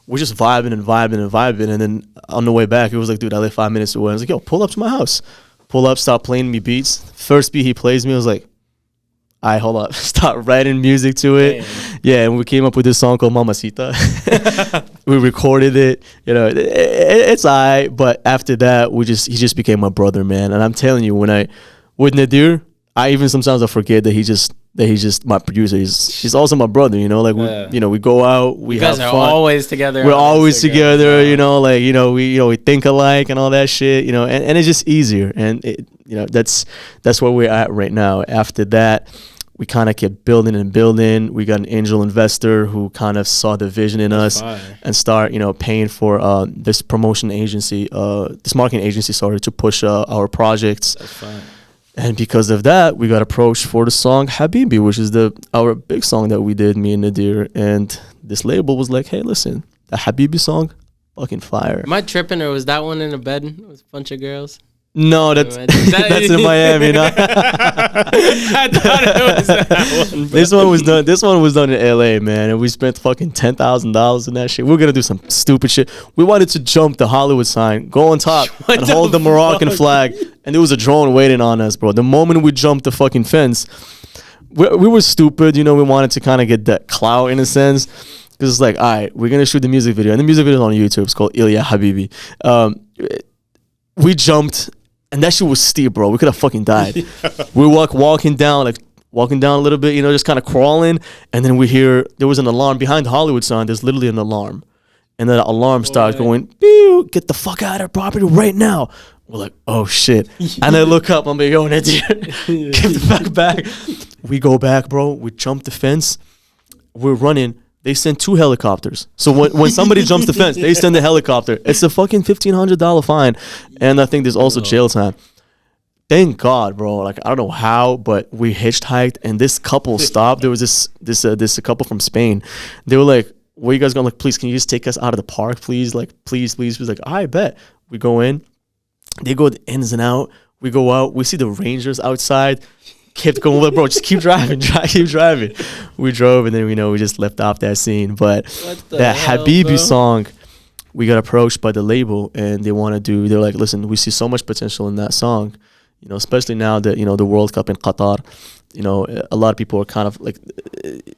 we're just vibing and vibing and vibing. And then on the way back, it was like, dude, I live 5 minutes away. I was like, yo, pull up to my house. Pull up, start playing me beats. First beat he plays me, I was like, all right, hold up. Start writing music to it. Damn. Yeah, and we came up with this song called Mamacita. We recorded it. It's all right. But after that, he just became my brother, man. And I'm telling you, with Nadir, I even sometimes I forget that he's just my producer. He's also my brother, we go out, we you have guys are fun. always together. We're always together, we think alike and all that shit, and it's just easier. And that's where we're at right now. After that, we kind of kept building and building. We got an angel investor who kind of saw the vision in us and start, paying for this marketing agency, to push our projects. That's fine. And because of that, we got approached for the song Habibi, which is our big song that we did, me and Nadir. And this label was like, hey, listen, the Habibi song, fucking fire. Am I tripping, or was that one in a bed with a bunch of girls? No, that's in Miami. No? I thought it was that one. This one was done in LA, man, and we spent fucking $10,000 in that shit. We were gonna do some stupid shit. We wanted to jump the Hollywood sign, go on top, and hold the Moroccan flag, and there was a drone waiting on us, bro. The moment we jumped the fucking fence, we were stupid. We wanted to kind of get that clout in a sense. Because it's like, all right, we're going to shoot the music video. And the music video is on YouTube. It's called Ilyah Habibi. We jumped, and that shit was steep, bro. We could have fucking died. We were walking down a little bit, just kind of crawling. And then we hear, there was an alarm behind the Hollywood sign. There's literally an alarm. And then the alarm starts going, pew, get the fuck out of our property right now. We're like, oh, shit. And I look up. I'm like, yo, Nadir, get the fuck back. We go back, bro. We jump the fence. We're running. They send 2 helicopters. So when somebody jumps the fence, they send a helicopter. It's a fucking $1,500 fine. And I think there's also jail time. Thank God, bro. Like, I don't know how, but we hitchhiked and this couple stopped. There was this couple from Spain. They were like, where you guys going? Like, please, can you just take us out of the park, please? Like, please. We was like, I bet. We go in. They go the ins and out. We go out. We see the Rangers outside. Kept going, bro, just keep driving, keep driving. We drove, and then we just left off that scene. But that Habibi song, we got approached by the label, and they're like, listen, we see so much potential in that song, especially now that the World Cup in Qatar. A lot of people are kind of like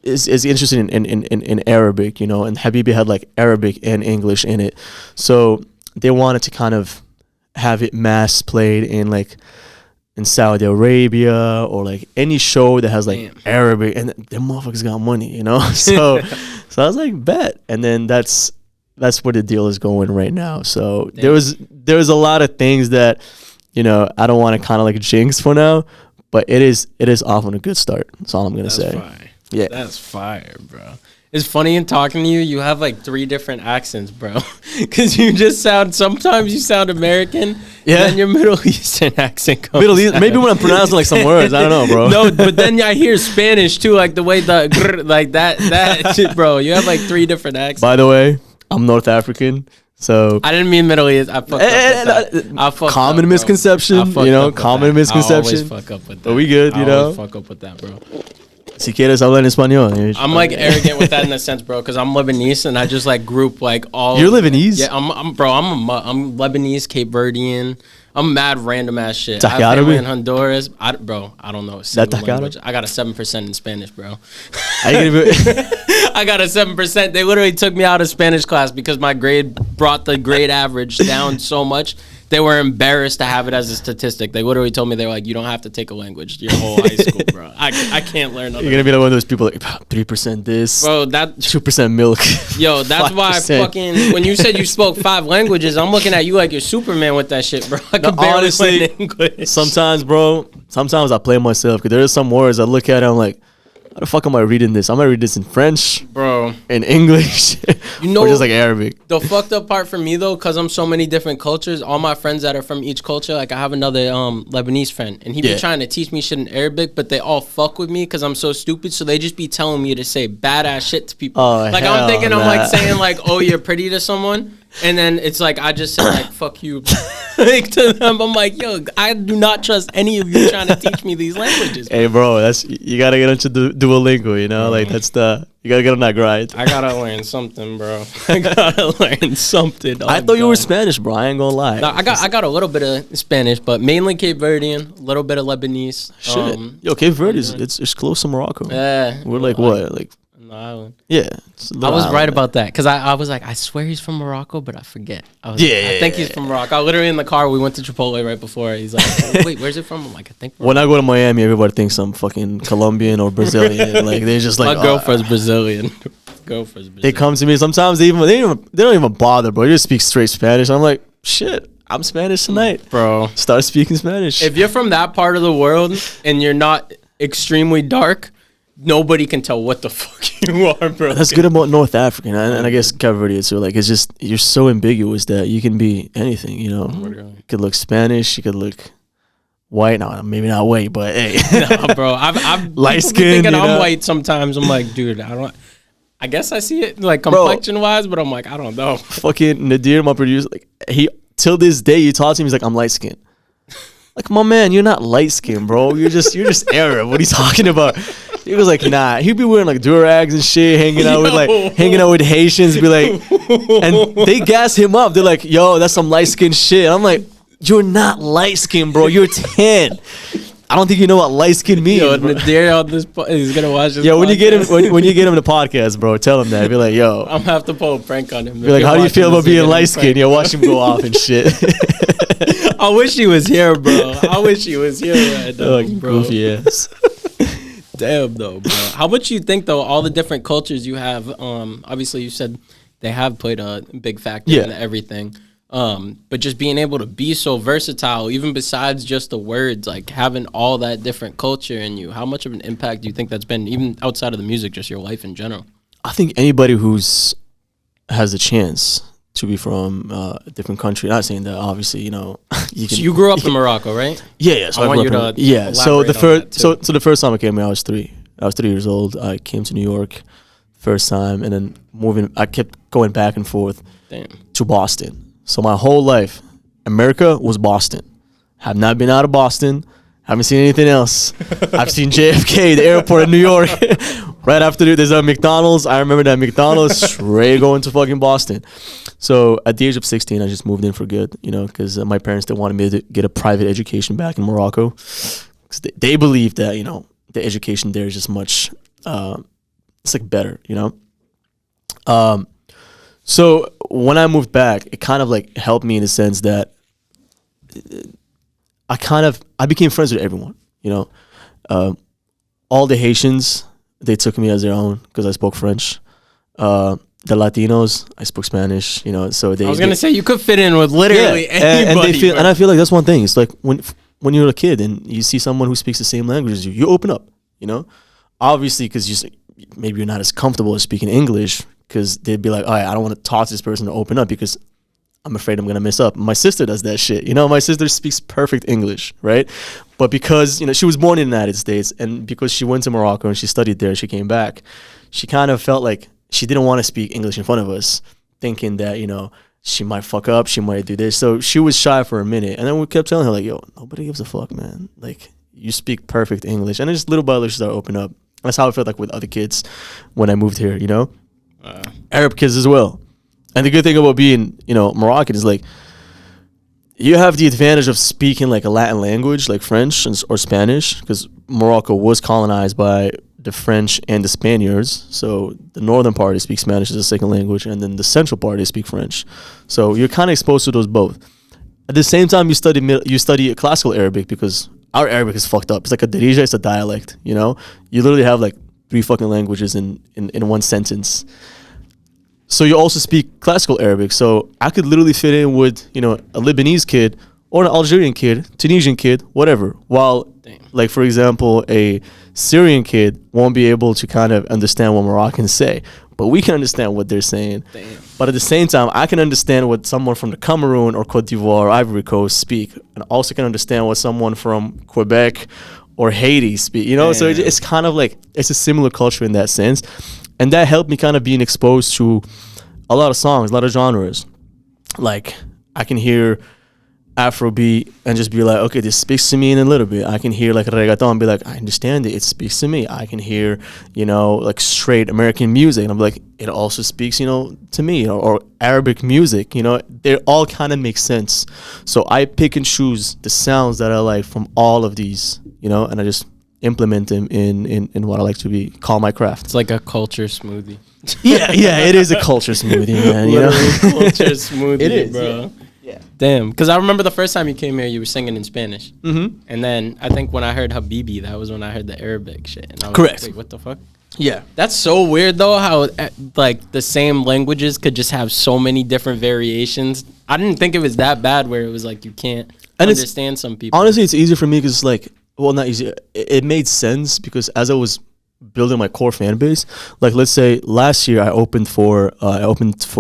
is interested in Arabic, and Habibi had like Arabic and English in it, so they wanted to kind of have it mass played in like in Saudi Arabia or like any show that has like Arabic, and them motherfuckers got money, so I was like, bet. And then that's where the deal is going right now. So there was a lot of things that I don't want to kind of like jinx for now, but it is off on a good start. That's all I'm gonna say. Fire. Yeah, that's fire, bro. It's funny in talking to you. You have like 3 different accents, bro. Because sometimes you sound American, yeah, and then your Middle Eastern accent comes. Middle East, maybe when I'm pronouncing like some words, I don't know, bro. No, but then I hear Spanish too, like the way like that shit, bro. You have like 3 different accents. By the way, I'm North African, so I didn't mean Middle East. I fucked up with that. Common misconception, common misconception. I always fuck up with that. But we good, I always fuck up with that, bro. Si quieres hablar en español. I'm like arrogant with that in a sense, bro, because I'm Lebanese and I just like group like all. You're Lebanese? Yeah, I'm Lebanese, Cape Verdean. I'm mad random ass shit. I have Taquiárabe? family in Honduras. I don't know a single language. I got a 7% in Spanish, bro. I got a 7%. They literally took me out of Spanish class because my grade brought the grade average down so much. They were embarrassed to have it as a statistic. They literally told me, they were like, you don't have to take a language your whole high school, bro. I can't learn another. You're going to be like one of those people like, 3% this, bro, that 2% milk. Yo, that's 5%. Why I fucking, when you said you spoke 5 languages, I'm looking at you like you're Superman with that shit, bro. I can barely honestly, learn English. Sometimes I play myself because there are some words I look at and I'm like, how the fuck am I reading this? I'm gonna read this in French, bro, in English, or just like Arabic. The fucked up part for me though, cause I'm so many different cultures. All my friends that are from each culture, like I have another Lebanese friend, and he be trying to teach me shit in Arabic, but they all fuck with me cause I'm so stupid. So they just be telling me to say badass shit to people. Oh, like I'm thinking, I'm like saying like, oh, you're pretty to someone. And then it's like I just said like fuck you like to them. I'm like, yo, I do not trust any of you trying to teach me these languages. Hey, bro, you gotta get into Duolingo. You know, like you gotta get on that grind. I gotta learn something, bro. I gotta learn something. I thought you were Spanish, bro. I ain't gonna lie. No, I got a little bit of Spanish, but mainly Cape Verdean, a little bit of Lebanese. Shit. Yo, Cape Verde it's close to Morocco. Yeah, we're like what, like on the island. Yeah, I was right about that because I was like, I swear he's from Morocco, but I forget. I think he's from Morocco. I literally in the car, we went to Chipotle right before. He's like, oh, wait, where's it from? I'm like, I think. When I go to Miami, everybody thinks I'm fucking Colombian or Brazilian. Like they're just like, my girlfriend's Brazilian. They come to me sometimes. They don't even bother, bro. They just speak straight Spanish. I'm like, shit, I'm Spanish tonight, bro. Start speaking Spanish. If you're from that part of the world and you're not extremely dark, nobody can tell what the fuck you are, bro. That's good about North Africa, and I guess Cape Verde too. Like it's just you're so ambiguous that you can be anything. You know, you could look Spanish, you could look white. No, maybe not white, but hey, no, bro. I'm light skin. Thinking I'm white sometimes. I'm like, dude, I guess I see it like complexion wise, but I'm like, I don't know. Fucking Nadir, my producer, like he till this day, you talk to him, he's like, I'm light skinned. Like, my man, you're not light skinned, bro. You're just Arab. What are you talking about? He was like, nah. He'd be wearing like durags and shit, hanging out with Haitians, be like, and they gas him up. They're like, yo, that's some light skinned shit. I'm like, you're not light skinned, bro. You're 10. I don't think you know what light skin means. Yo, Nadir on this, he's gonna watch this. Yo, when you get him, when you get him the podcast, bro, tell him that. Be like, yo, I'm gonna have to pull a prank on him. Be like, how do you feel about being light skinned? Yo, watch him go off and shit. I wish he was here, bro. I wish he was here right now, like, bro. Goofy ass. Damn, though, bro. How much you think, though, all the different cultures you have? Obviously, you said they have played a big factor in everything. But just being able to be so versatile, even besides just the words, like having all that different culture in you, how much of an impact do you think that's been, even outside of the music, just your life in general? I think anybody has the chance to be from a different country. Not saying that, obviously, you know. So you grew up in Morocco, right? Yeah. So I want you to So the first time I came here, I was 3. I was 3 years old. I came to New York first time, and then I kept going back and forth to Boston. So my whole life, America was Boston. Have not been out of Boston. Haven't seen anything else. I've seen JFK, the airport in New York. Right after there's a McDonald's. I remember that McDonald's straight going to fucking Boston. So at the age of 16, I just moved in for good, you know, because my parents, they wanted me to get a private education back in Morocco. Because they believe that, you know, the education there is just much, it's like better, you know. So when I moved back, it kind of like helped me in the sense that I became friends with everyone, you know. All the Haitians, they took me as their own because I spoke French. The Latinos, I spoke Spanish, you know. So I was gonna say you could fit in with literally anybody. And I feel like that's one thing. It's like when you're a kid and you see someone who speaks the same language as you open up, you know. Obviously, because maybe you're not as comfortable as speaking English. Because they'd be like, all right, I don't want to talk to this person to open up because I'm afraid I'm going to mess up. My sister does that shit. You know, my sister speaks perfect English, right? But because, you know, she was born in the United States and because she went to Morocco and she studied there, she came back, she kind of felt like she didn't want to speak English in front of us, thinking that, you know, she might fuck up, she might do this. So she was shy for a minute. And then we kept telling her, like, yo, nobody gives a fuck, man. Like, you speak perfect English. And then just little by little, she started opening up. That's how I felt like with other kids when I moved here, you know? Arab kids as well. And the good thing about being, you know, Moroccan is like you have the advantage of speaking like a Latin language like French or Spanish because Morocco was colonized by the French and the Spaniards. So the northern part, they speak Spanish as a second language, and then the central part, they speak French. So you're kind of exposed to those both. At the same time, you study classical Arabic because our Arabic is fucked up. It's like a Darija, it's a dialect, you know? You literally have like 3 fucking languages in one sentence. So you also speak classical Arabic. So I could literally fit in with, you know, a Lebanese kid or an Algerian kid, Tunisian kid, whatever. While, like, for example, a Syrian kid won't be able to kind of understand what Moroccans say. But we can understand what they're saying. But at the same time, I can understand what someone from the Cameroon or Cote d'Ivoire or Ivory Coast speak. And also can understand what someone from Quebec or Haiti speak, you know? So it's kind of like, it's a similar culture in that sense. And that helped me kind of being exposed to a lot of songs, a lot of genres. like I can hear Afrobeat and just be like, okay, this speaks to me in a little bit. I can hear like reggaeton and be like, I understand it. It speaks to me. I can hear, like straight American music and I'm like, it also speaks, to me. Or Arabic music, they all kind of make sense. So I pick and choose the sounds that I like from all of these, and I just implement them in what I like to call my craft. It's like a culture smoothie. yeah, it is a culture smoothie, man. Culture smoothie, it is, bro. Yeah. Damn, because I remember the first time you came here, you were singing in Spanish. Mm-hmm. And then I think when I heard Habibi, that was when I heard the Arabic shit. And I was Correct. Like, wait, what the fuck? Yeah. That's so weird, though, how, like, the same languages could just have so many different variations. I didn't think it was that bad where it was like you can't understand some people. Honestly, it's easier for me because, not easy. It made sense because as I was building my core fan base, like, let's say last year I opened for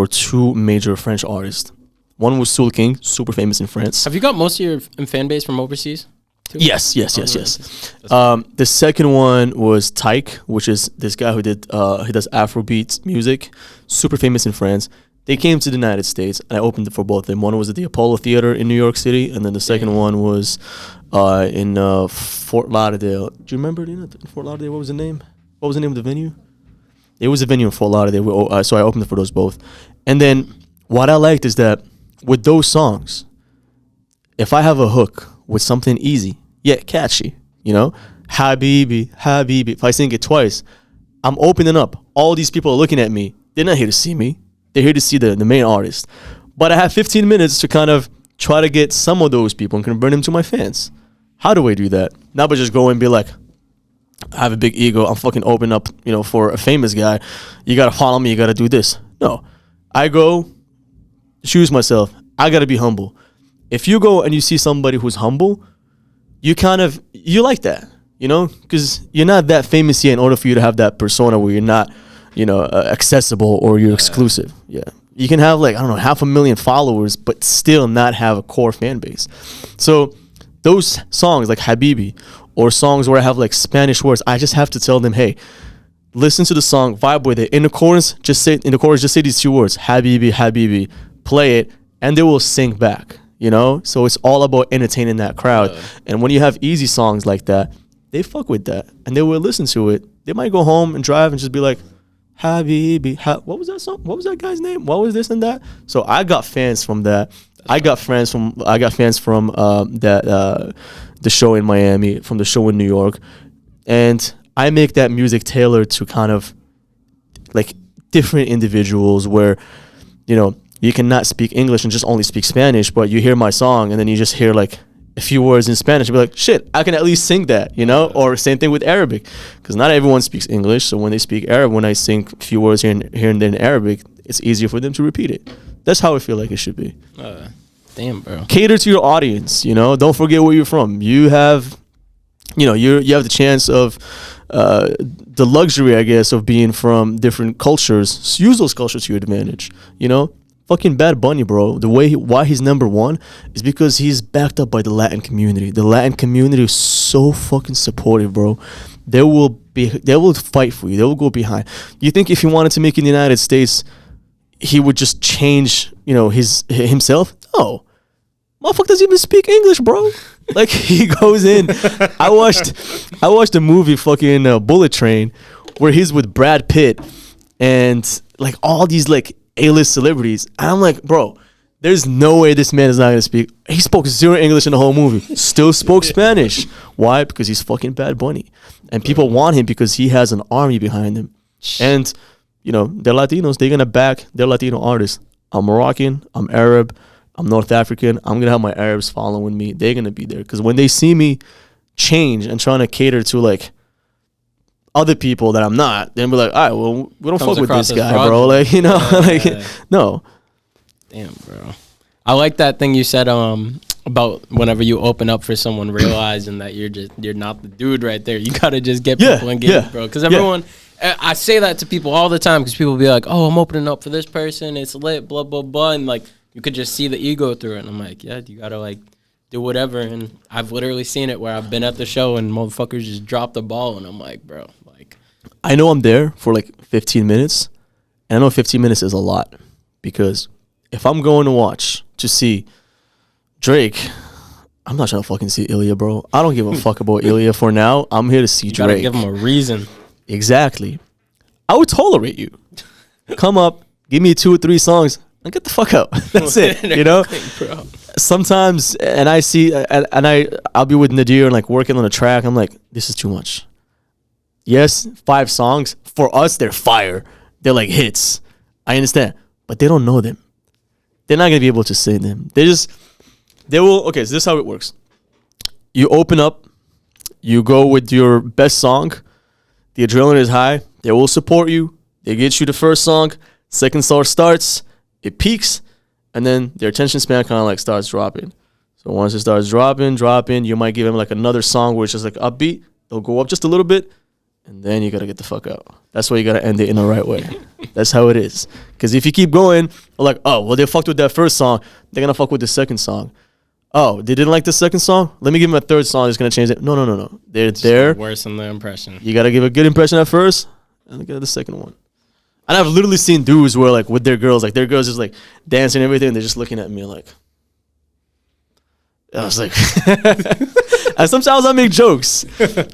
two major French artists. One was Soul King, super famous in France. Have you got most of your fan base from overseas? Too? Yes. The second one was Tyke, which is this guy who does Afrobeat music, super famous in France. They came to the United States, and I opened it for both of them. One was at the Apollo Theater in New York City, and then the second one was in Fort Lauderdale. Do you remember in Fort Lauderdale? What was the name? What was the name of the venue? It was a venue in Fort Lauderdale, so I opened it for those both. And then what I liked is that with those songs, if I have a hook with something easy yet catchy, Habibi, if I sing it twice, I'm opening up. All these people are looking at me. They're not here to see me. They're here to see the main artist. But I have 15 minutes to kind of try to get some of those people and convert them to my fans. How do I do that? Not by just go and be like, I have a big ego. I'm fucking open up, for a famous guy. You got to follow me. You got to do this. No. I go, choose myself. I got to be humble. If you go and you see somebody who's humble, you like that, because you're not that famous yet in order for you to have that persona where you're not, accessible or you're exclusive. Yeah. You can have 500,000 followers, but still not have a core fan base. So those songs like Habibi or songs where I have Spanish words, I just have to tell them, hey, listen to the song, vibe with it. In the chorus, just say these two words, Habibi, Habibi, play it, and they will sing back, So it's all about entertaining that crowd. And when you have easy songs like that, they fuck with that, and they will listen to it. They might go home and drive and just be like, Habibi, what was that song? What was that guy's name? What was this and that? So I got fans from that. I got fans from the show in Miami, from the show in New York, and I make that music tailored to kind of different individuals where, you cannot speak English and just only speak Spanish, but you hear my song and then you just hear a few words in Spanish and be like, shit, I can at least sing that, Or same thing with Arabic, because not everyone speaks English. So when they speak Arab, when I sing a few words here and there in Arabic, it's easier for them to repeat it. That's how I feel like it should be. Damn, bro. Cater to your audience, Don't forget where you're from. You have, you have the chance of the luxury, I guess, of being from different cultures. So use those cultures to your advantage, Fucking Bad Bunny, bro. Why he's number one is because he's backed up by the Latin community. The Latin community is so fucking supportive, bro. They will fight for you. They will go behind. You think if he wanted to make it in the United States, he would just change, himself? No. Motherfucker doesn't even speak English, bro. He goes in. I watched a movie, fucking Bullet Train, where he's with Brad Pitt and all these A-list celebrities. And I'm like, bro, there's no way this man is not gonna speak. He spoke zero English in the whole movie. Still spoke Spanish. Why? Because he's fucking Bad Bunny. And people want him because he has an army behind him. And, they're Latinos. They're gonna back their Latino artists. I'm Moroccan. I'm Arab. I'm North African. I'm gonna have my Arabs following me. They're gonna be there. Because when they see me change and trying to cater to other people that I'm not, then be like, all right, well, we don't fuck with this guy, bro. No. Damn, bro. I like that thing you said about whenever you open up for someone, realizing that you're not the dude right there. You gotta just get people engaged, bro. Because everyone, I say that to people all the time because people be like, oh, I'm opening up for this person, it's lit, blah blah blah, and you could just see the ego through it. And I'm like, yeah, you gotta do whatever. And I've literally seen it where I've been at the show and motherfuckers just drop the ball, and I'm like, bro, I know I'm there for 15 minutes, and I know 15 minutes is a lot because if I'm going to see Drake, I'm not trying to fucking see Ilyah, bro. I don't give a fuck about Ilyah for now. I'm here to see You gotta Drake. give him a reason. Exactly. I would tolerate you. Come up, give me 2 or 3 songs, and get the fuck out. That's it. You know. Bro. Sometimes, and I'll be with Nadir and like working on a track. I'm like, this is too much. Yes, 5 songs for us, they're fire. They're like hits. I understand, but they don't know them. They're not gonna be able to sing them. They will. Okay, so this is how it works. You open up, you go with your best song. The adrenaline is high. They will support you. They get you the first song. Second song starts. It peaks, and then their attention span kind of like starts dropping. So once it starts dropping, you might give them like another song where it's just like upbeat. They'll go up just a little bit, and then you gotta get the fuck out. That's why you gotta end it in the right way. That's how it is. Because if you keep going, like, oh, well, they fucked with that first song, they're gonna fuck with the second song. Oh, they didn't like the second song? Let me give them a third song that's gonna change it. No. They're there. Worse than the impression. You gotta give a good impression at first, and then get the second one. And I've literally seen dudes where like with their girls just like dancing and everything, and they're just looking at me like. I was like, and sometimes I make jokes.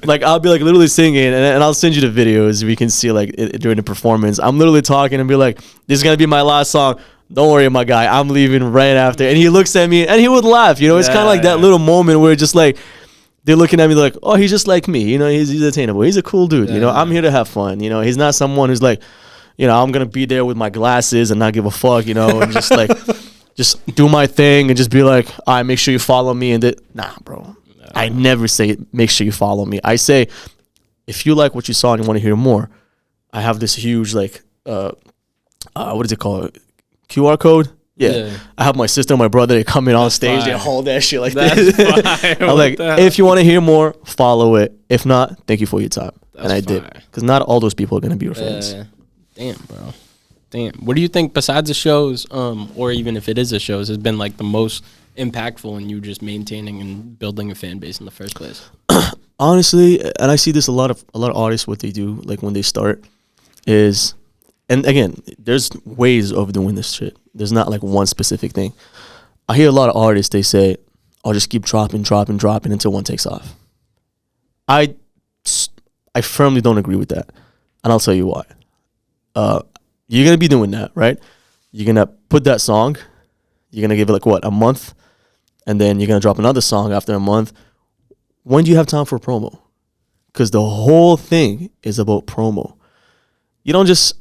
Like I'll be like literally singing, and I'll send you the videos. We can see like during the performance. I'm literally talking and be like, "This is gonna be my last song. Don't worry, my guy. I'm leaving right after." And he looks at me, and he would laugh. You know, it's kind of like that little moment where just like they're looking at me like, "Oh, he's just like me. You know, he's attainable. He's a cool dude. You know, I'm here to have fun. You know, he's not someone who's like, you know, I'm gonna be there with my glasses and not give a fuck. You know, and just like." Just do my thing and just be like, all right, make sure you follow me. And nah, bro. I never say, make sure you follow me. I say, if you like what you saw and you want to hear more, I have this huge, like, what is it called? QR code? Yeah. I have my sister and my brother, they come in on stage, they hold that shit like this. I'm like, if you want to hear more, follow it. If not, thank you for your time. And I did. Because not all those people are going to be your friends. Damn, bro. Damn. What do you think besides the shows, or even if it is a shows, has been like the most impactful in you just maintaining and building a fan base in the first place? Honestly, and I see this a lot of artists, what they do, like when they start is, and again, there's ways of doing this shit. There's not like one specific thing. I hear a lot of artists, they say, I'll just keep dropping until one takes off. I firmly don't agree with that. And I'll tell you why. You're going to be doing that, right? You're going to put that song. You're going to give it like, what, a month? And then you're going to drop another song after a month. When do you have time for promo? Because the whole thing is about promo. You don't just...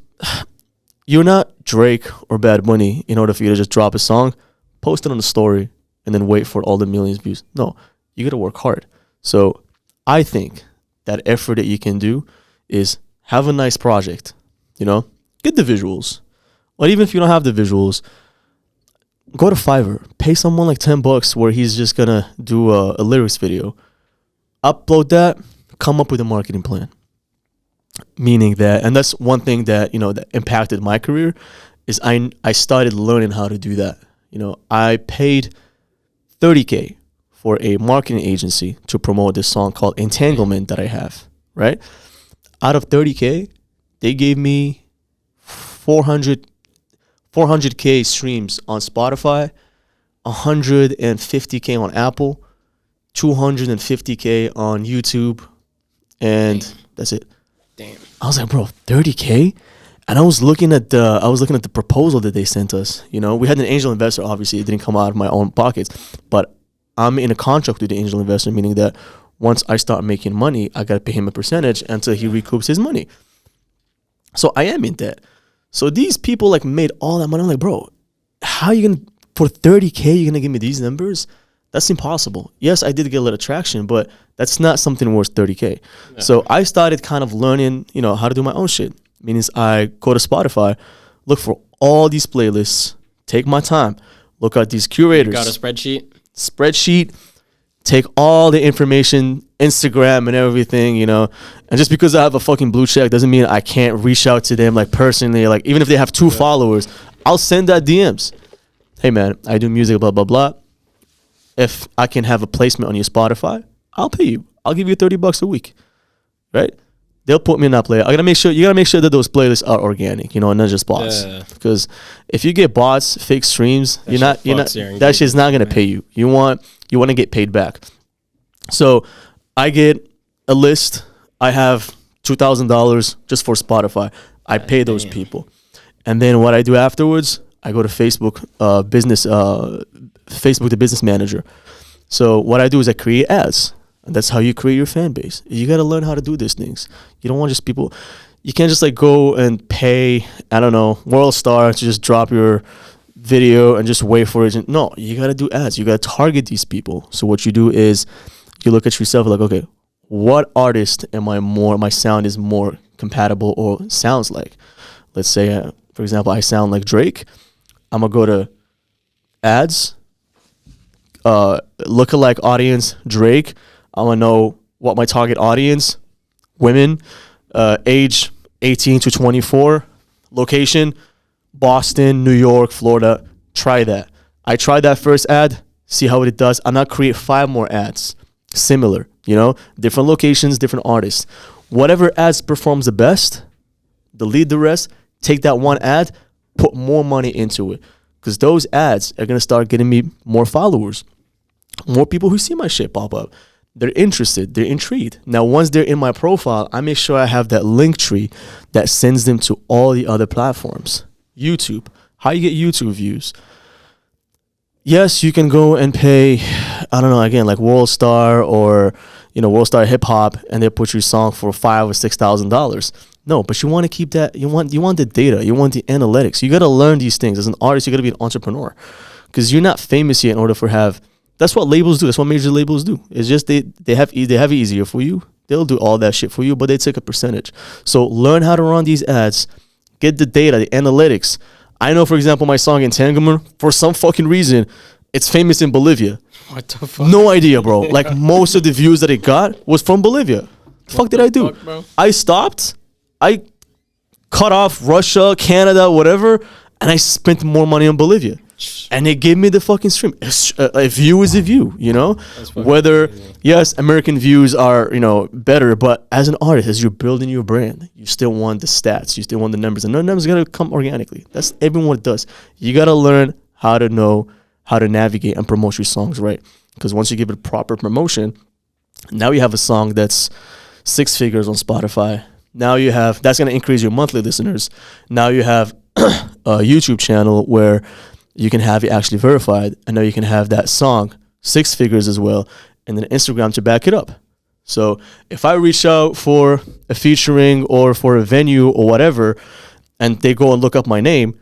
You're not Drake or Bad Bunny in order for you to just drop a song, post it on the story, and then wait for all the millions of views. No, you got to work hard. So I think that effort that you can do is have a nice project, you know? Get the visuals. Or even if you don't have the visuals, go to Fiverr. Pay someone like $10 where he's just going to do a lyrics video. Upload that. Come up with a marketing plan. Meaning that, and that's one thing that, you know, that impacted my career, is I started learning how to do that. You know, I paid $30K for a marketing agency to promote this song called Entanglement that I have, right? Out of $30K, they gave me 400K streams on Spotify, 150K on Apple, 250K on YouTube, and that's it. Damn. I was like, bro, 30K? And I was looking at the proposal that they sent us. You know, we had an angel investor. Obviously, it didn't come out of my own pockets, but I'm in a contract with the angel investor, meaning that once I start making money, I gotta pay him a percentage until he recoups his money. So I am in debt. So these people like made all that money. I'm like, bro, how you gonna, for 30K, you're gonna give me these numbers? That's impossible. Yes, I did get a little traction, but that's not something worth 30K. Yeah. So I started kind of learning, you know, how to do my own shit. Meaning I go to Spotify, look for all these playlists, take my time, look at these curators. You got a spreadsheet, take all the information, Instagram and everything, you know. And just because I have a fucking blue check doesn't mean I can't reach out to them like personally. Like even if they have 2 followers, I'll send that DMs. Hey man, I do music, blah, blah, blah. If I can have a placement on your Spotify, I'll pay you. I'll give you $30 a week, right? they'll put me in that playlist. I gotta make sure you gotta make sure that those playlists are organic, you know, and not just bots. Because if you get bots, fake streams, that shit's not gonna pay you. You want to get paid back. So I get a list. I have $2,000 just for Spotify. I pay those people, and then what I do afterwards, I go to Facebook, Facebook the business manager. So what I do is I create ads. And that's how you create your fan base. You got to learn how to do these things. You don't want just people. You can't just like go and pay, I don't know, World Star to just drop your video and just wait for it. No, you got to do ads. You got to target these people. So what you do is you look at yourself like, okay, what artist my sound is more compatible or sounds like? Let's say, for example, I sound like Drake. I'm going to go to ads, lookalike audience, Drake. I want to know what my target audience, women, age 18 to 24, location, Boston, New York, Florida. Try that. I tried that first ad, see how it does. I'm not create 5 more ads, similar, you know, different locations, different artists. Whatever ads performs the best, delete the rest, take that one ad, put more money into it. Because those ads are going to start getting me more followers, more people who see my shit pop up. They're interested. They're intrigued. Now, once they're in my profile, I make sure I have that link tree that sends them to all the other platforms. YouTube. How you get YouTube views? Yes, you can go and pay, I don't know, again, like World Star or, you know, World Star Hip Hop, and they put your song for $5,000 or $6,000. No, but you want to keep that. You want the data. You want the analytics. You got to learn these things. As an artist, you got to be an entrepreneur, because you're not famous yet in order for have. That's what labels do. That's what major labels do. It's just they have it easier for you. They'll do all that shit for you, but they take a percentage. So learn how to run these ads. Get the data, the analytics. I know, for example, my song Entanglement, for some fucking reason, it's famous in Bolivia. What the fuck? No idea, bro. Like, most of the views that it got was from Bolivia. The fuck did I do? I stopped. I cut off Russia, Canada, whatever, and I spent more money on Bolivia. And they gave me the fucking stream. A view is a view, you know? Whether, yes, American views are, you know, better, but as an artist, as you're building your brand, you still want the stats. You still want the numbers. And the numbers got to come organically. That's everyone does. You got to learn how to know how to navigate and promote your songs right. Because once you give it proper promotion, now you have a song that's 6 figures on Spotify. Now you have, that's going to increase your monthly listeners. Now you have a YouTube channel where you can have it actually verified, and now you can have that song 6 figures as well, and then Instagram to back it up. So if I reach out for a featuring or for a venue or whatever, and they go and look up my name,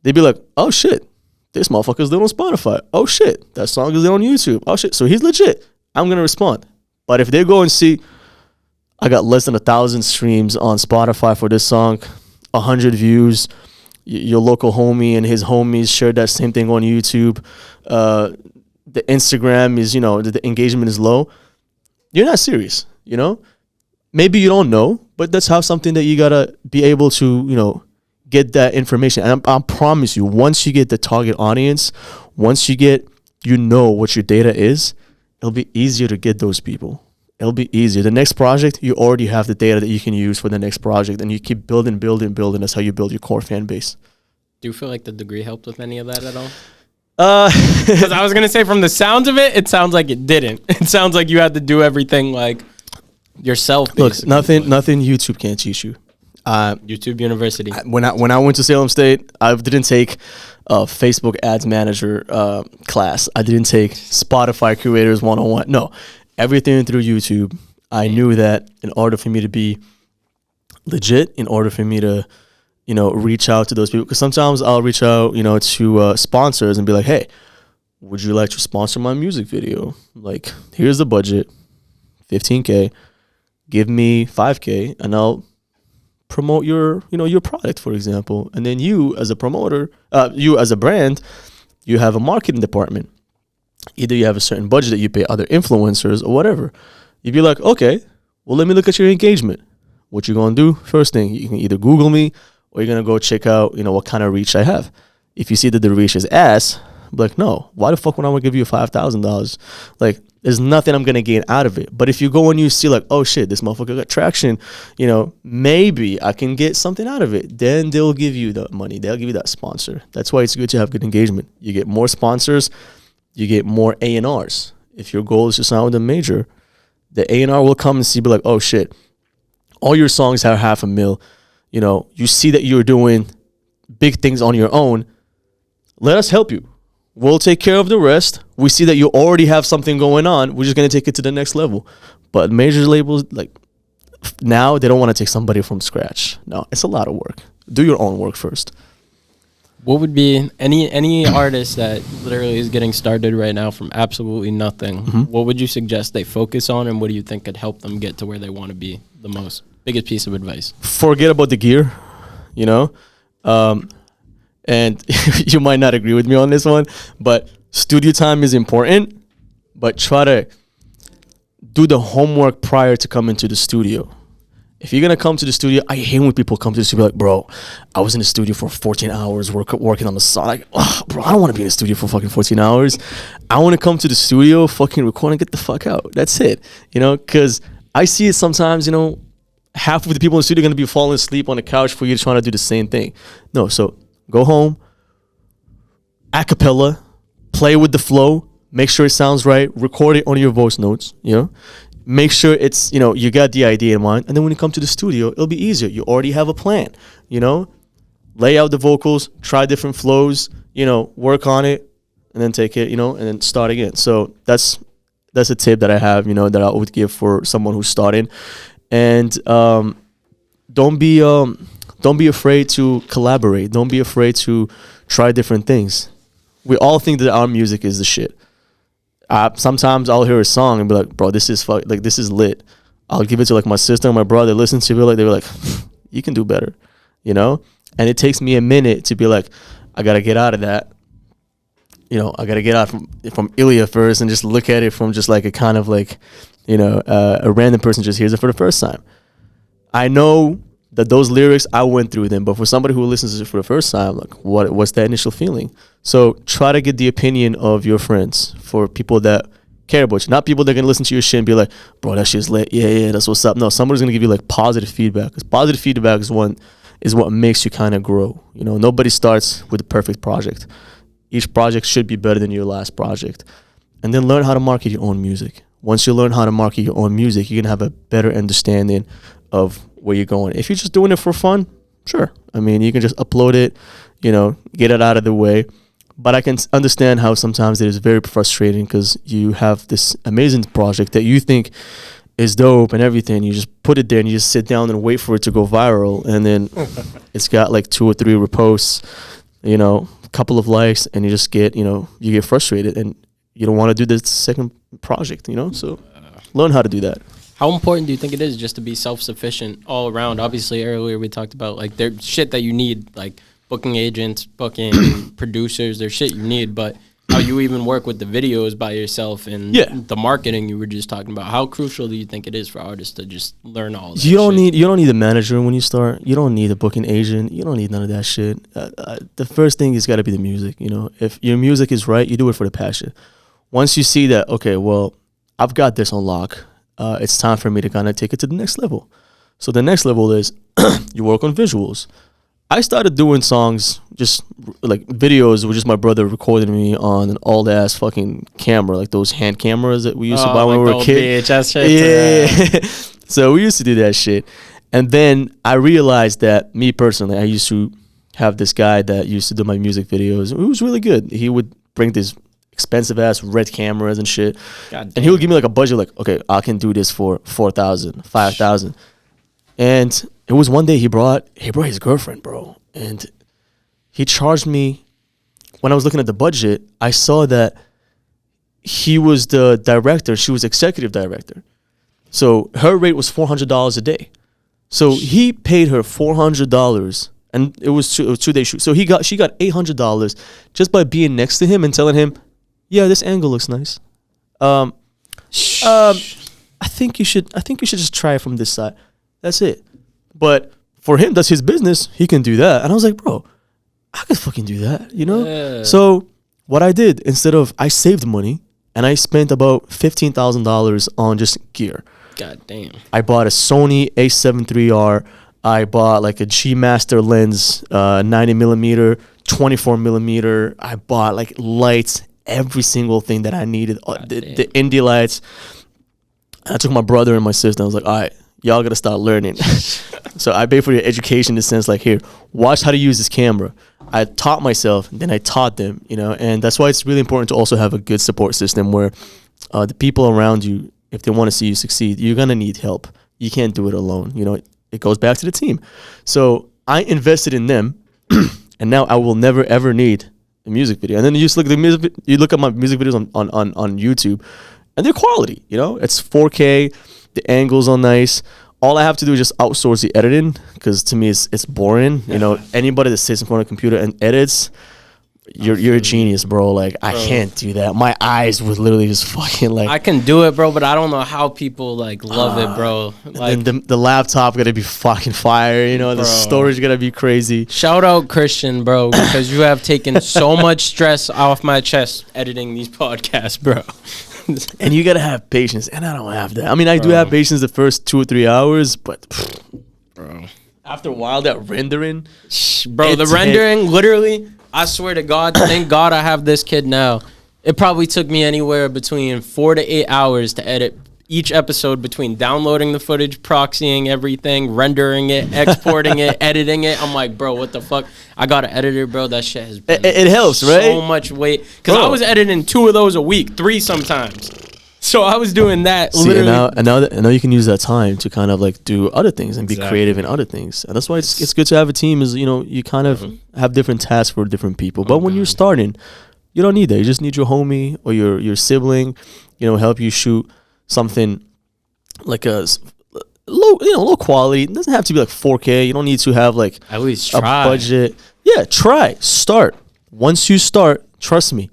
they'd be like, oh shit, this motherfucker's there on Spotify. Oh shit, that song is there on YouTube. Oh shit, so he's legit. I'm gonna respond. But if they go and see, I got less than 1,000 streams on Spotify for this song, 100 views, your local homie and his homies shared that same thing on YouTube, the Instagram is, you know, the engagement is low, you're not serious, you know? Maybe you don't know, but that's how something that you gotta be able to, you know, get that information. And I promise you, once you get the target audience, once you get, you know what your data is, it'll be easier to get those people. It'll be easier. The next project, you already have the data that you can use for the next project, and you keep building. That's how you build your core fan base. Do you feel like the degree helped with any of that at all? Because I was going to say, from the sounds of it, it sounds like it didn't. It sounds like you had to do everything like yourself. Look, nothing YouTube can't teach you. YouTube University. When I went to Salem State, I didn't take a Facebook Ads Manager class. I didn't take Spotify Creators 101. No. Everything through YouTube. I knew that in order for me to be legit, in order for me to, you know, reach out to those people, because sometimes I'll reach out, you know, to sponsors and be like, hey, would you like to sponsor my music video? Like, here's the budget, $15K, give me $5K, and I'll promote your, you know, your product, for example. And then you as a promoter, you as a brand, you have a marketing department. Either you have a certain budget that you pay other influencers or whatever. You'd be like, okay, well, let me look at your engagement. What you're going to do, first thing, you can either Google me or you're going to go check out, you know, what kind of reach I have. If you see that the reach is ass, Like, no, why the fuck would I want to give you $5,000? Like, there's nothing I'm gonna gain out of it. But if you go and you see like, oh shit, this motherfucker got traction, maybe I can get something out of it. Then they'll give you the money. They'll give you that sponsor. That's why it's good to have good engagement. You get more sponsors, you get more A&Rs. If your goal is to sign with a major, the A&R will come and see, be like, oh shit, all your songs have $500,000. You see that you're doing big things on your own. Let us help you. We'll take care of the rest. We see that you already have something going on. We're just going to take it to the next level. But major labels, like now, they don't want to take somebody from scratch. No, it's a lot of work. Do your own work first. What would be any artist that literally is getting started right now from absolutely nothing? Mm-hmm. What would you suggest they focus on, and what do you think could help them get to where they want to be the most? Biggest piece of advice. Forget about the gear, and you might not agree with me on this one, but studio time is important, but try to do the homework prior to coming to the studio. If you're going to come to the studio, I hate when people come to the studio like, bro, I was in the studio for 14 hours working on the song. Like, bro, I don't want to be in the studio for fucking 14 hours. I want to come to the studio, fucking record and get the fuck out. That's it. Because I see it sometimes, half of the people in the studio are going to be falling asleep on the couch for you trying to do the same thing. No, so go home, a cappella, play with the flow, make sure it sounds right, record it on your voice notes, make sure it's, you got the idea in mind. And then when you come to the studio, it'll be easier. You already have a plan, lay out the vocals, try different flows, work on it, and then take it, and then start again. So that's a tip that I have, that I would give for someone who's starting. And don't be afraid to collaborate. Don't be afraid to try different things. We all think that our music is the shit. Sometimes I'll hear a song and be like, bro, this is this is lit. I'll give it to like my sister and my brother. Listen to it, they were like, you can do better, And it takes me a minute to be like, I gotta get out of that. I gotta get out from Ilyah first and just look at it from just like a kind of like, a random person just hears it for the first time. I know that those lyrics, I went through them, but for somebody who listens to it for the first time, like what's that initial feeling? So try to get the opinion of your friends, for people that care about you, not people that are gonna listen to your shit and be like, bro, that shit's lit. Yeah, that's what's up. No, somebody's gonna give you like positive feedback, because positive feedback is what makes you kind of grow. Nobody starts with a perfect project. Each project should be better than your last project. And then learn how to market your own music. Once you learn how to market your own music, you're gonna have a better understanding of where you're going. If you're just doing it for fun, sure. I mean, you can just upload it, get it out of the way. But I can understand how sometimes it is very frustrating, because you have this amazing project that you think is dope and everything. You just put it there and you just sit down and wait for it to go viral. And then it's got like 2 or 3 reposts, a couple of likes, and you just get, you get frustrated and you don't want to do the second project, So learn how to do that. How important do you think it is just to be self-sufficient all around? Obviously, earlier we talked about like there's shit that you need, like booking agents, booking producers. There's shit you need, but how you even work with the videos by yourself and the marketing you were just talking about. How crucial do you think it is for artists to just learn all that? You don't need a manager when you start. You don't need a booking agent. You don't need none of that shit. The first thing is got to be the music. If your music is right, you do it for the passion. Once you see that, okay, well, I've got this on lock. It's time for me to kind of take it to the next level. So the next level is you work on visuals. I started doing songs, just like videos with just my brother recording me on an old ass fucking camera, like those hand cameras that we used to buy when we were kids. Yeah. So we used to do that shit. And then I realized that me personally, I used to have this guy that used to do my music videos. It was really good. He would bring these expensive ass red cameras and shit. And he would give me like a budget, like, okay, I can do this for $4,000, $5,000. And it was one day he brought his girlfriend, bro. And he charged me, when I was looking at the budget, I saw that he was the director, she was executive director. So her rate was $400 a day. So he paid her $400, and it was 2 day shoot. So she got $800 just by being next to him and telling him, yeah, this angle looks nice. I think you should just try it from this side. That's it. But for him, that's his business. He can do that. And I was like, bro, I could fucking do that, Yeah. So what I did, I saved money and I spent about $15,000 on just gear. God damn. I bought a Sony A7 IIIR. I bought like a G Master lens, 90 millimeter, 24 millimeter. I bought like lights, every single thing that I needed. The indie lights. I took my brother and my sister. I was like, all right, y'all got to start learning. So I paid for your education in the sense like, here, watch how to use this camera. I taught myself, then I taught them, you know, and that's why it's really important to also have a good support system where the people around you, if they want to see you succeed, you're going to need help. You can't do it alone. You know, it goes back to the team. So I invested in them, and now I will never, ever need a music video. And then you just look at the music, you look at my music videos on YouTube, and they're quality, you know, it's 4K, the angles are nice. All I have to do is just outsource the editing, because to me it's boring. You know, anybody that sits in front of a computer and edits, you're a genius, bro. Like, I can't do that. My eyes would literally just fucking like. I can do it, bro, but I don't know how people like love it, bro. Like, and the laptop gotta be fucking fire. You know, the storage gotta be crazy. Shout out Christian, bro, because you have taken so much stress off my chest editing these podcasts, bro. And you gotta have patience, and I don't have that. I mean, I do have patience the first 2 or 3 hours, but bro, after a while, that rendering, bro, the rendering, literally, I swear to God, thank God I have this kid now. It probably took me anywhere between 4 to 8 hours to edit each episode, between downloading the footage, proxying everything, rendering it, exporting it, editing it. I'm like, bro, what the fuck? I got an editor, bro. That shit has been it helps, right? So much weight. Because I was editing 2 of those a week, 3 sometimes. So I was doing that. See, literally. And now you can use that time to kind of like do other things and be creative in other things. And that's why it's good to have a team. Is, you know, you kind of have different tasks for different people. But when you're starting, you don't need that. You just need your homie or your sibling, you know, help you shoot something like a low quality. It doesn't have to be like 4K. You don't need to have like at least try. A budget. Yeah, start. Once you start, trust me,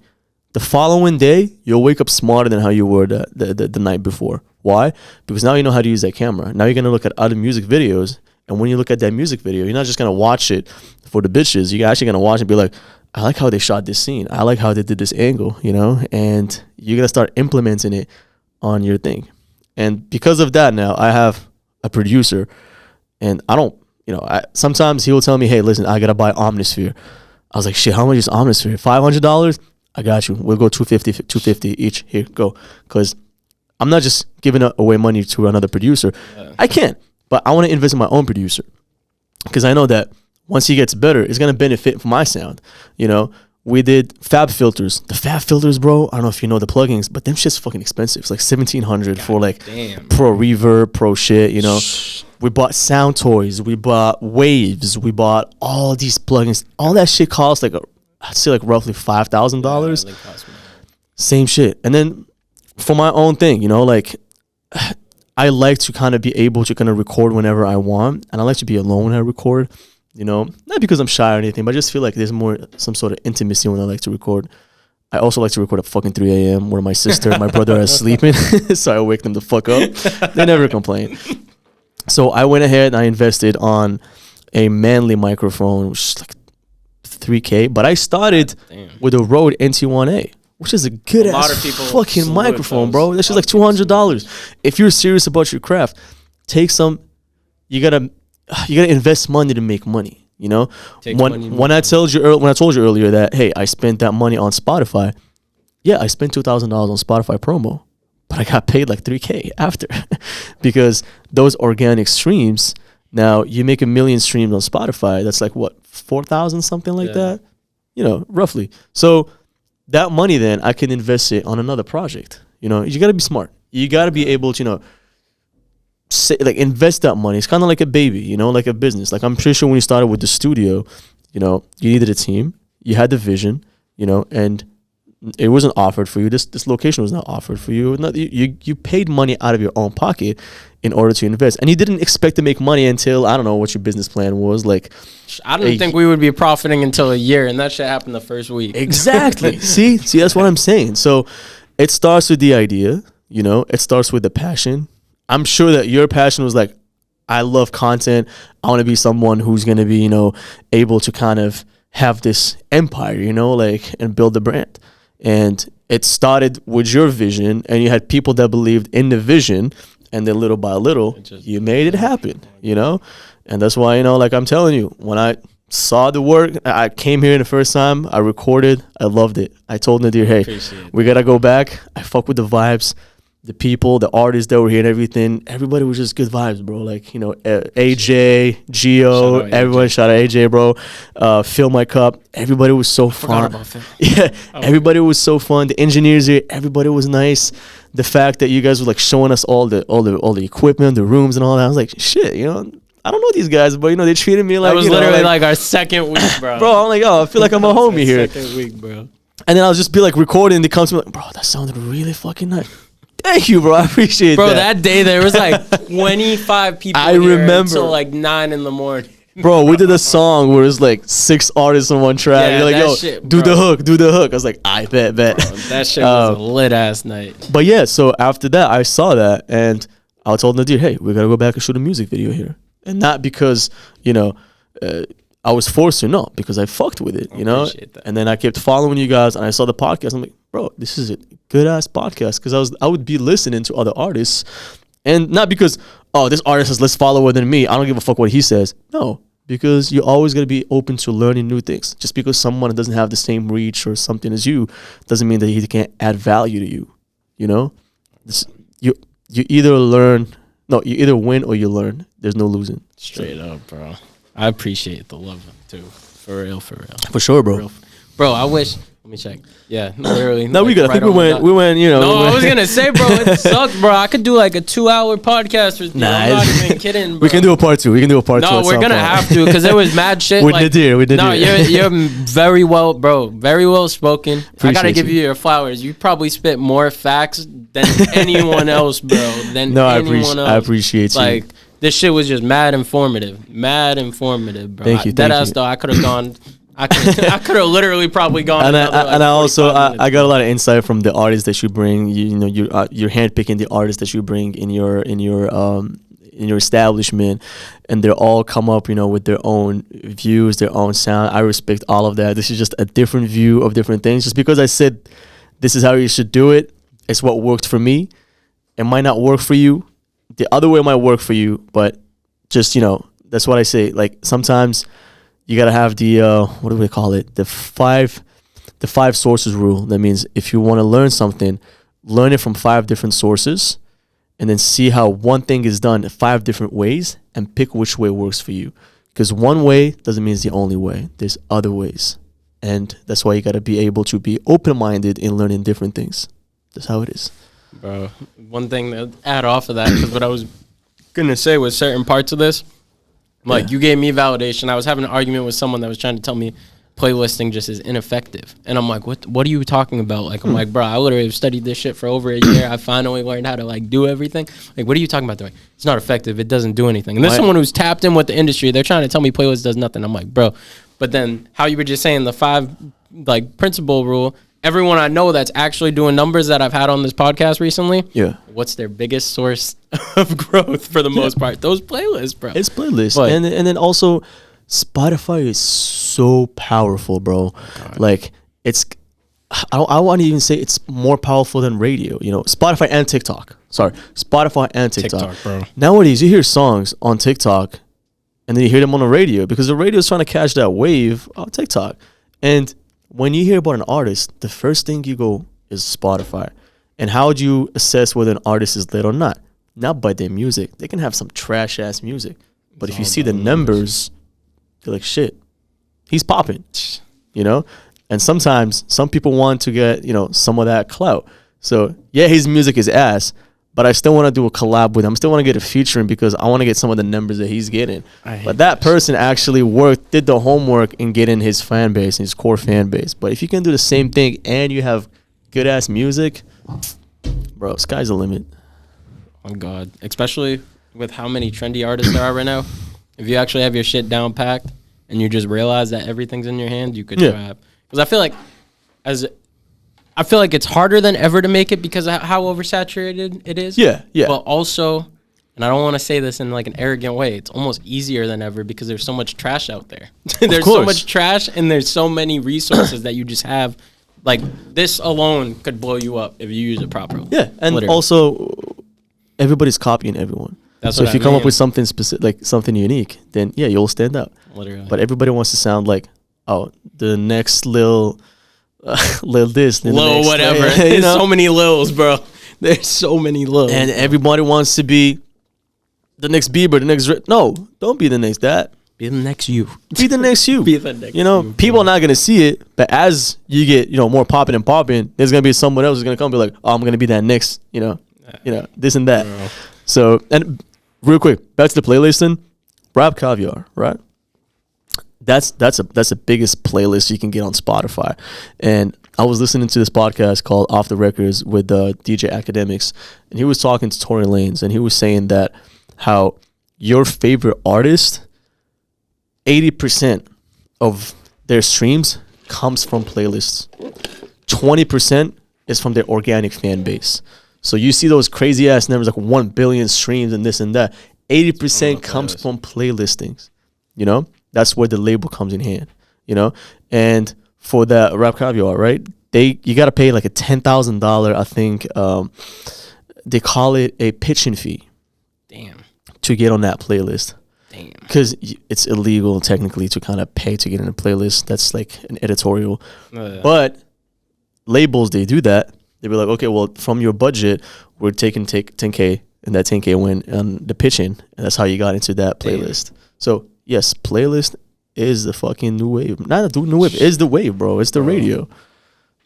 the following day you'll wake up smarter than how you were the night before. Why? Because now you know how to use that camera. Now you're gonna look at other music videos, and when you look at that music video, you're not just gonna watch it for the bitches. You're actually gonna watch it and be like, I like how they shot this scene. I like how they did this angle, you know? And you're gonna start implementing it on your thing. And because of that, now I have a producer, and I don't, you know, sometimes he will tell me, hey, listen, I gotta buy Omnisphere. I was like, shit, how much is Omnisphere? $500? I got you. We'll go $250 each. Here, go. Because I'm not just giving away money to another producer. I can't, but I want to invest in my own producer, because I know that once he gets better, it's gonna benefit for my sound. You know, we did fab filters. The fab filters, bro, I don't know if you know the plugins, but them shit's fucking expensive. It's like $1,700 for like pro reverb, pro shit, you know. We bought sound toys. We bought waves. We bought all these plugins. All that shit costs like, I'd say like roughly $5,000. Same shit. And then for my own thing, you know, like I like to kind of be able to kind of record whenever I want. And I like to be alone when I record. You know, not because I'm shy or anything, but I just feel like there's some sort of intimacy when I like to record. I also like to record at fucking 3 a.m. where my sister and my brother are sleeping, so I wake them the fuck up. They never complain. So I went ahead and I invested on a Manly microphone, which is like $3K. But I started with a Rode NT1A, which is a good ass fucking microphone, bro. That's just like $200. If you're serious about your craft, take some. You gotta invest money to make money. You know, when I told you earlier that, hey, I spent that money on Spotify. Yeah, I spent $2,000 on Spotify promo, but I got paid like $3K after, because those organic streams. Now you make 1 million streams on Spotify. That's like what, 4,000, something like that. You know, roughly. So that money, then I can invest it on another project. You know, you got to be smart. You got to be able to, you know, invest that money. It's kind of like a baby, you know, like a business. Like, I'm pretty sure when you started with the studio, you know, you needed a team, you had the vision, you know, and it wasn't offered for you. This location was not offered for you. You paid money out of your own pocket in order to invest, and you didn't expect to make money until, I don't know what your business plan was. Like, I didn't think we would be profiting until a year, and that shit happened the first week. Exactly. see, that's what I'm saying. So it starts with the idea, you know, it starts with the passion. I'm sure that your passion was like, I love content. I want to be someone who's going to be, you know, able to kind of have this empire, you know, like, and build the brand. And it started with your vision, and you had people that believed in the vision, and then little by little, you made it happen, you know? And that's why, you know, like I'm telling you, when I saw the work, I came here the first time, I recorded, I loved it. I told Nadir, hey, we got to go back. I fuck with the vibes, the people, the artists that were here and everything. Everybody was just good vibes, bro. Like, you know, AJ, Gio, everyone, shout out AJ, bro. Fill my cup. Everybody was so fun. Yeah, everybody was so fun. The engineers here, everybody was nice. The fact that you guys were like showing us all the equipment, the rooms and all that, I was like, shit, you know, I don't know these guys, but you know, they treated me like, that was literally like our second week, bro. Bro, I'm like, oh, I feel like I'm a homie here. Second week, bro. And then I'll just be like recording, they come to me like, bro, that sounded really fucking nice. Thank you, bro. I appreciate bro, that. Bro, that day there was like 25 people I here remember until like 9 in the morning. Bro, we did a song where it's like 6 artists on one track. Yeah, you're like, yo, shit, do the hook. I was like, I bet. Bro, that shit was a lit ass night. But yeah, so after that, I saw that and I told Nadir, hey, we gotta go back and shoot a music video here. And not because, you know, I was forced to, no, because I fucked with it, you know? And then I kept following you guys and I saw the podcast. I'm like, bro, this is a good ass podcast. Because I would be listening to other artists. And not because, oh, this artist has less follower than me, I don't give a fuck what he says. No, because you're always going to be open to learning new things. Just because someone doesn't have the same reach or something as you doesn't mean that he can't add value to you, you know? You either win or you learn. There's no losing. Straight up, bro. I appreciate the love too. For real. For sure, bro. Bro, I wish. Let me check. Yeah, literally. No, we good. I think we went, you know. No, I was going to say, bro, it sucked, bro. I could do like a 2-hour podcast with you. Nah, I'm not even kidding, bro. We can do a part 2. No, we're going to have to because there was mad shit. We did it. No, you're very well, bro. Very well spoken. I got to give you your flowers. You probably spit more facts than anyone else, bro. I appreciate you. Like, this shit was just mad informative, bro. Thank you. That ass though, I could have gone. I could have literally probably gone. And I also I got a lot of insight from the artists that you bring. You know, you're handpicking the artists that you bring in your establishment, and they're all come up, you know, with their own views, their own sound. I respect all of that. This is just a different view of different things. Just because I said this is how you should do it, it's what worked for me. It might not work for you. The other way might work for you, but just, you know, that's what I say. Like, sometimes you gotta have the what do we call it? The five sources rule. That means if you want to learn something, learn it from 5 different sources, and then see how one thing is done 5 different ways, and pick which way works for you. Because one way doesn't mean it's the only way. There's other ways, and that's why you gotta be able to be open-minded in learning different things. That's how it is. Bro, one thing to add off of that, because what I was going to say was certain parts of this, like, you gave me validation. I was having an argument with someone that was trying to tell me playlisting just is ineffective. And I'm like, what are you talking about? Like, I'm like, bro, I literally have studied this shit for over a year. I finally learned how to, like, do everything. Like, what are you talking about? They're like, it's not effective. It doesn't do anything. And there's someone who's tapped in with the industry. They're trying to tell me playlist does nothing. I'm like, bro. But then how you were just saying the 5, like, principle rule, everyone I know that's actually doing numbers that I've had on this podcast recently, what's their biggest source of growth for the most part? Those playlists, bro. It's playlists. And then also, Spotify is so powerful, bro. God. Like, it's, I want to even say it's more powerful than radio. You know, Spotify and TikTok. Spotify and TikTok, bro. Nowadays, you hear songs on TikTok, and then you hear them on the radio, because the radio is trying to catch that wave of TikTok. And when you hear about an artist, the first thing you go is Spotify. And how do you assess whether an artist is lit or not? Not by their music. They can have some trash ass music, but if you see the numbers, you're like, shit, he's popping, you know? And sometimes some people want to get, you know, some of that clout. So yeah, his music is ass, but I still want to do a collab with him. I still want to get a featuring because I want to get some of the numbers that he's getting. But that person actually did the homework in getting his fan base, his core fan base. But if you can do the same thing and you have good ass music, bro, sky's the limit. Oh God, especially with how many trendy artists there are right now. If you actually have your shit down packed and you just realize that everything's in your hand, you could trap. Because I feel like it's harder than ever to make it because of how oversaturated it is. Yeah. But also, And I don't want to say this in like an arrogant way. It's almost easier than ever because there's so much trash out there. There's so much trash and there's so many resources that you just have. Like this alone could blow you up if you use it properly. Yeah, and also everybody's copying everyone. That's so what if you come up with something specific, like something unique, then yeah, you'll stand out. Literally. But everybody wants to sound like, oh, the next Lil this, Lil whatever. There's so many Lils, bro. There's so many Lils. And everybody wants to be the next Bieber, the next... No, don't be the next that. Be the next you. Be the next you. Be the next you, people are not going to see it, but as you get, more popping and popping, there's going to be someone else who's going to come and be like, oh, I'm going to be that next, this and that. Bro. So, and real quick, back to the playlisting, Rap Caviar, right? That's the biggest playlist you can get on Spotify. And I was listening to this podcast called Off the Records with DJ Academics, and he was talking to Tory Lanez, and he was saying that how your favorite artist, 80% of their streams comes from playlists. 20% is from their organic fan base. So you see those crazy ass numbers like 1 billion streams and this and that. 80% comes from playlistings. That's where the label comes in hand. And for that Rap Caviar, right? You got to pay like a $10,000, I think. They call it a pitching fee. Damn. To get on that playlist. Damn. Because it's illegal technically to kind of pay to get in a playlist. That's like an editorial. But labels, they do that. They be like, okay, well, from your budget, we're take 10K, and that 10K went on the pitching, and that's how you got into that playlist. Damn. So yes, playlist is the fucking new wave. Not the new wave, is the wave, bro. It's the radio.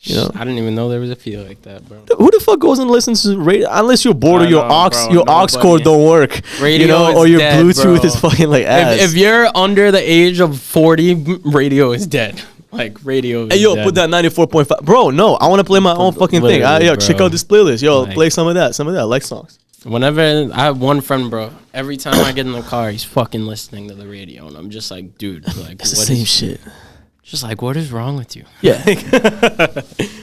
I didn't even know there was a feel like that, bro. Who the fuck goes and listens to radio unless you're bored or your aux cord don't work, radio or your dead, Bluetooth bro. is fucking like ass. If you're under the age of 40, radio is dead. Like radio. Is dead. Put that 94.5, bro. No, I want to play my own fucking thing. Check out this playlist. Play some of that. I like songs. Whenever I have one friend, bro, every time I get in the car, he's fucking listening to the radio, and I'm just like, dude, like, it's the same shit. Just like, what is wrong with you? Yeah.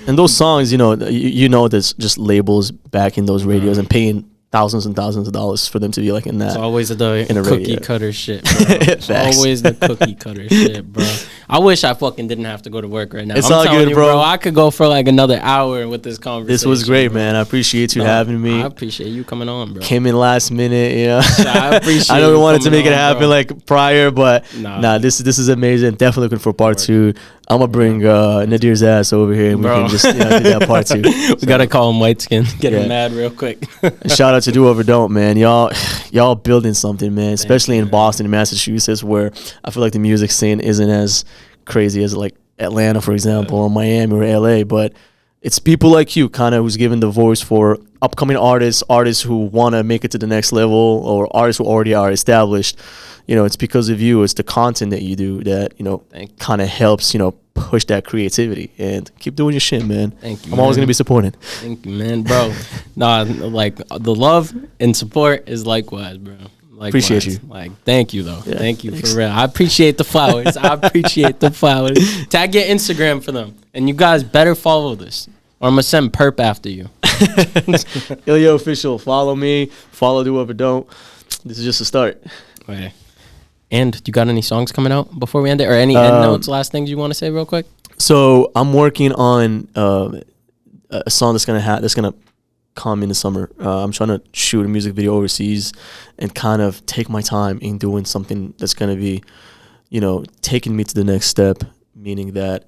And those songs, there's just labels backing those radios and paying thousands and thousands of dollars for them to be like in that. It's always the cookie cutter shit, bro. It's always the cookie cutter shit, bro. I wish I fucking didn't have to go to work right now. It's all good, bro. I could go for like another hour with this conversation. This was great, man. I appreciate you having me. I appreciate you coming on, bro. Came in last minute, So I appreciate I know we wanted to make it happen like prior, but this is amazing. Definitely looking for part 2. I'm gonna bring Nadir's ass over here and we can just do that part 2. We gotta call him white skin. Get him mad real quick. Shout out to Do Over Don't, man. Y'all building something, man. Especially in Boston and Massachusetts, where I feel like the music scene isn't as crazy as like Atlanta, for example, or Miami or LA. But it's people like you, kind of, who's giving the voice for upcoming artists who want to make it to the next level, or artists who already are established. It's because of you. It's the content that you do that, kind of helps, push that creativity. And keep doing your shit, man. Thank you. I'm always going to be supported. Thank you, man. Bro, like the love and support is likewise, bro. Likewise. Appreciate you. Like, thank you, though. Yeah, thank you, for real. I appreciate the flowers. Tag your Instagram for them. And you guys better follow this, or I'm going to send perp after you. Ilyah Official. Follow me. Follow Do Over Don't. This is just a start. Okay. And you got any songs coming out before we end it, or any end notes, last things you want to say real quick? So I'm working on a song that's gonna come in the summer. I'm trying to shoot a music video overseas and kind of take my time in doing something that's gonna be, taking me to the next step. Meaning that,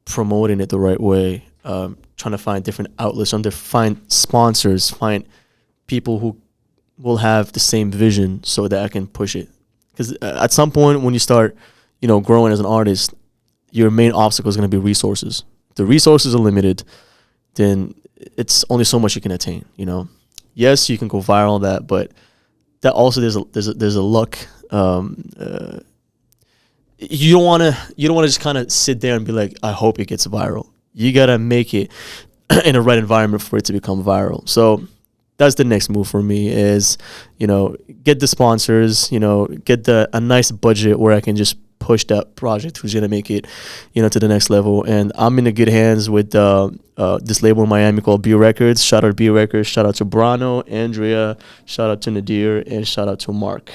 promoting it the right way. Trying to find different outlets, find sponsors, find people who will have the same vision so that I can push it. Because at some point when you start, growing as an artist, your main obstacle is going to be resources. If the resources are limited, then it's only so much you can attain. Yes, you can go viral on that, but that also there's a luck. You don't want to just kind of sit there and be like, I hope it gets viral. You gotta make it in the right environment for it to become viral. So that's the next move for me is, get the sponsors, get a nice budget where I can just push that project, who's gonna make it, to the next level. And I'm in a good hands with this label in Miami called B Records. Shout out to B Records. Shout out to Brano, Andrea. Shout out to Nadir, and shout out to Mark.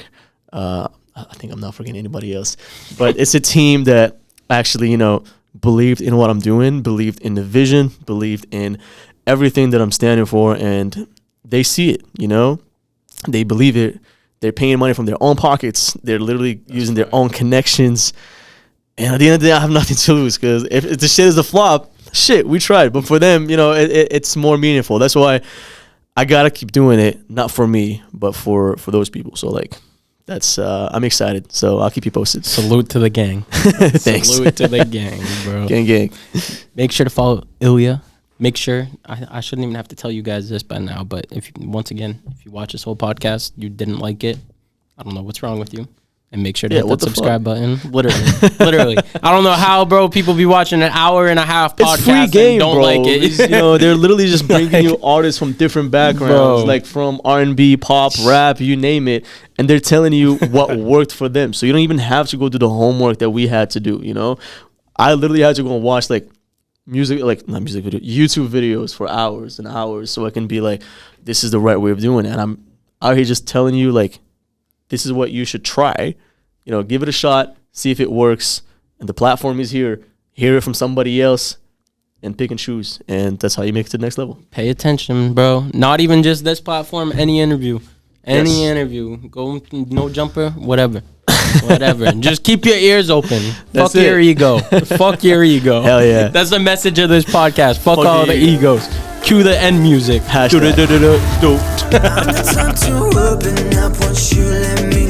I think I'm not forgetting anybody else, but it's a team that actually, believed in what I'm doing, believed in the vision, believed in everything that I'm standing for, and they see it, they believe it. They're paying money from their own pockets. They're literally using their own connections. And at the end of the day, I have nothing to lose, because if the shit is a flop, shit, we tried. But for them, it's more meaningful. That's why I gotta keep doing it, not for me, but for those people. So like, that's I'm excited. So I'll keep you posted. Salute to the gang. Thanks. Salute to the gang, bro. Gang. Make sure to follow Ilyah. Make sure, I shouldn't even have to tell you guys this by now, but if you watch this whole podcast, you didn't like it, I don't know what's wrong with you. And make sure to hit that subscribe button. Literally. I don't know how, bro, people be watching an hour and a half podcast, it's free game, and don't bro. like it. They're literally just bringing you artists from different backgrounds, like from R&B, pop, rap, you name it, and they're telling you what worked for them. So you don't even have to go do the homework that we had to do, I literally had to go and watch YouTube videos for hours and hours, so I can be like, this is the right way of doing it. And I'm out here just telling you, like, this is what you should try. Give it a shot, see if it works. And the platform is here. Hear it from somebody else and pick and choose. And that's how you make it to the next level. Pay attention, bro. Not even just this platform, any interview. Interview. Go, no jumper, whatever. Just keep your ears open. That's Fuck your ego. Fuck your ego. Hell yeah. That's the message of this podcast. Fuck all the egos. Cue the end music. Hashtag. I'm the time to open up once you let me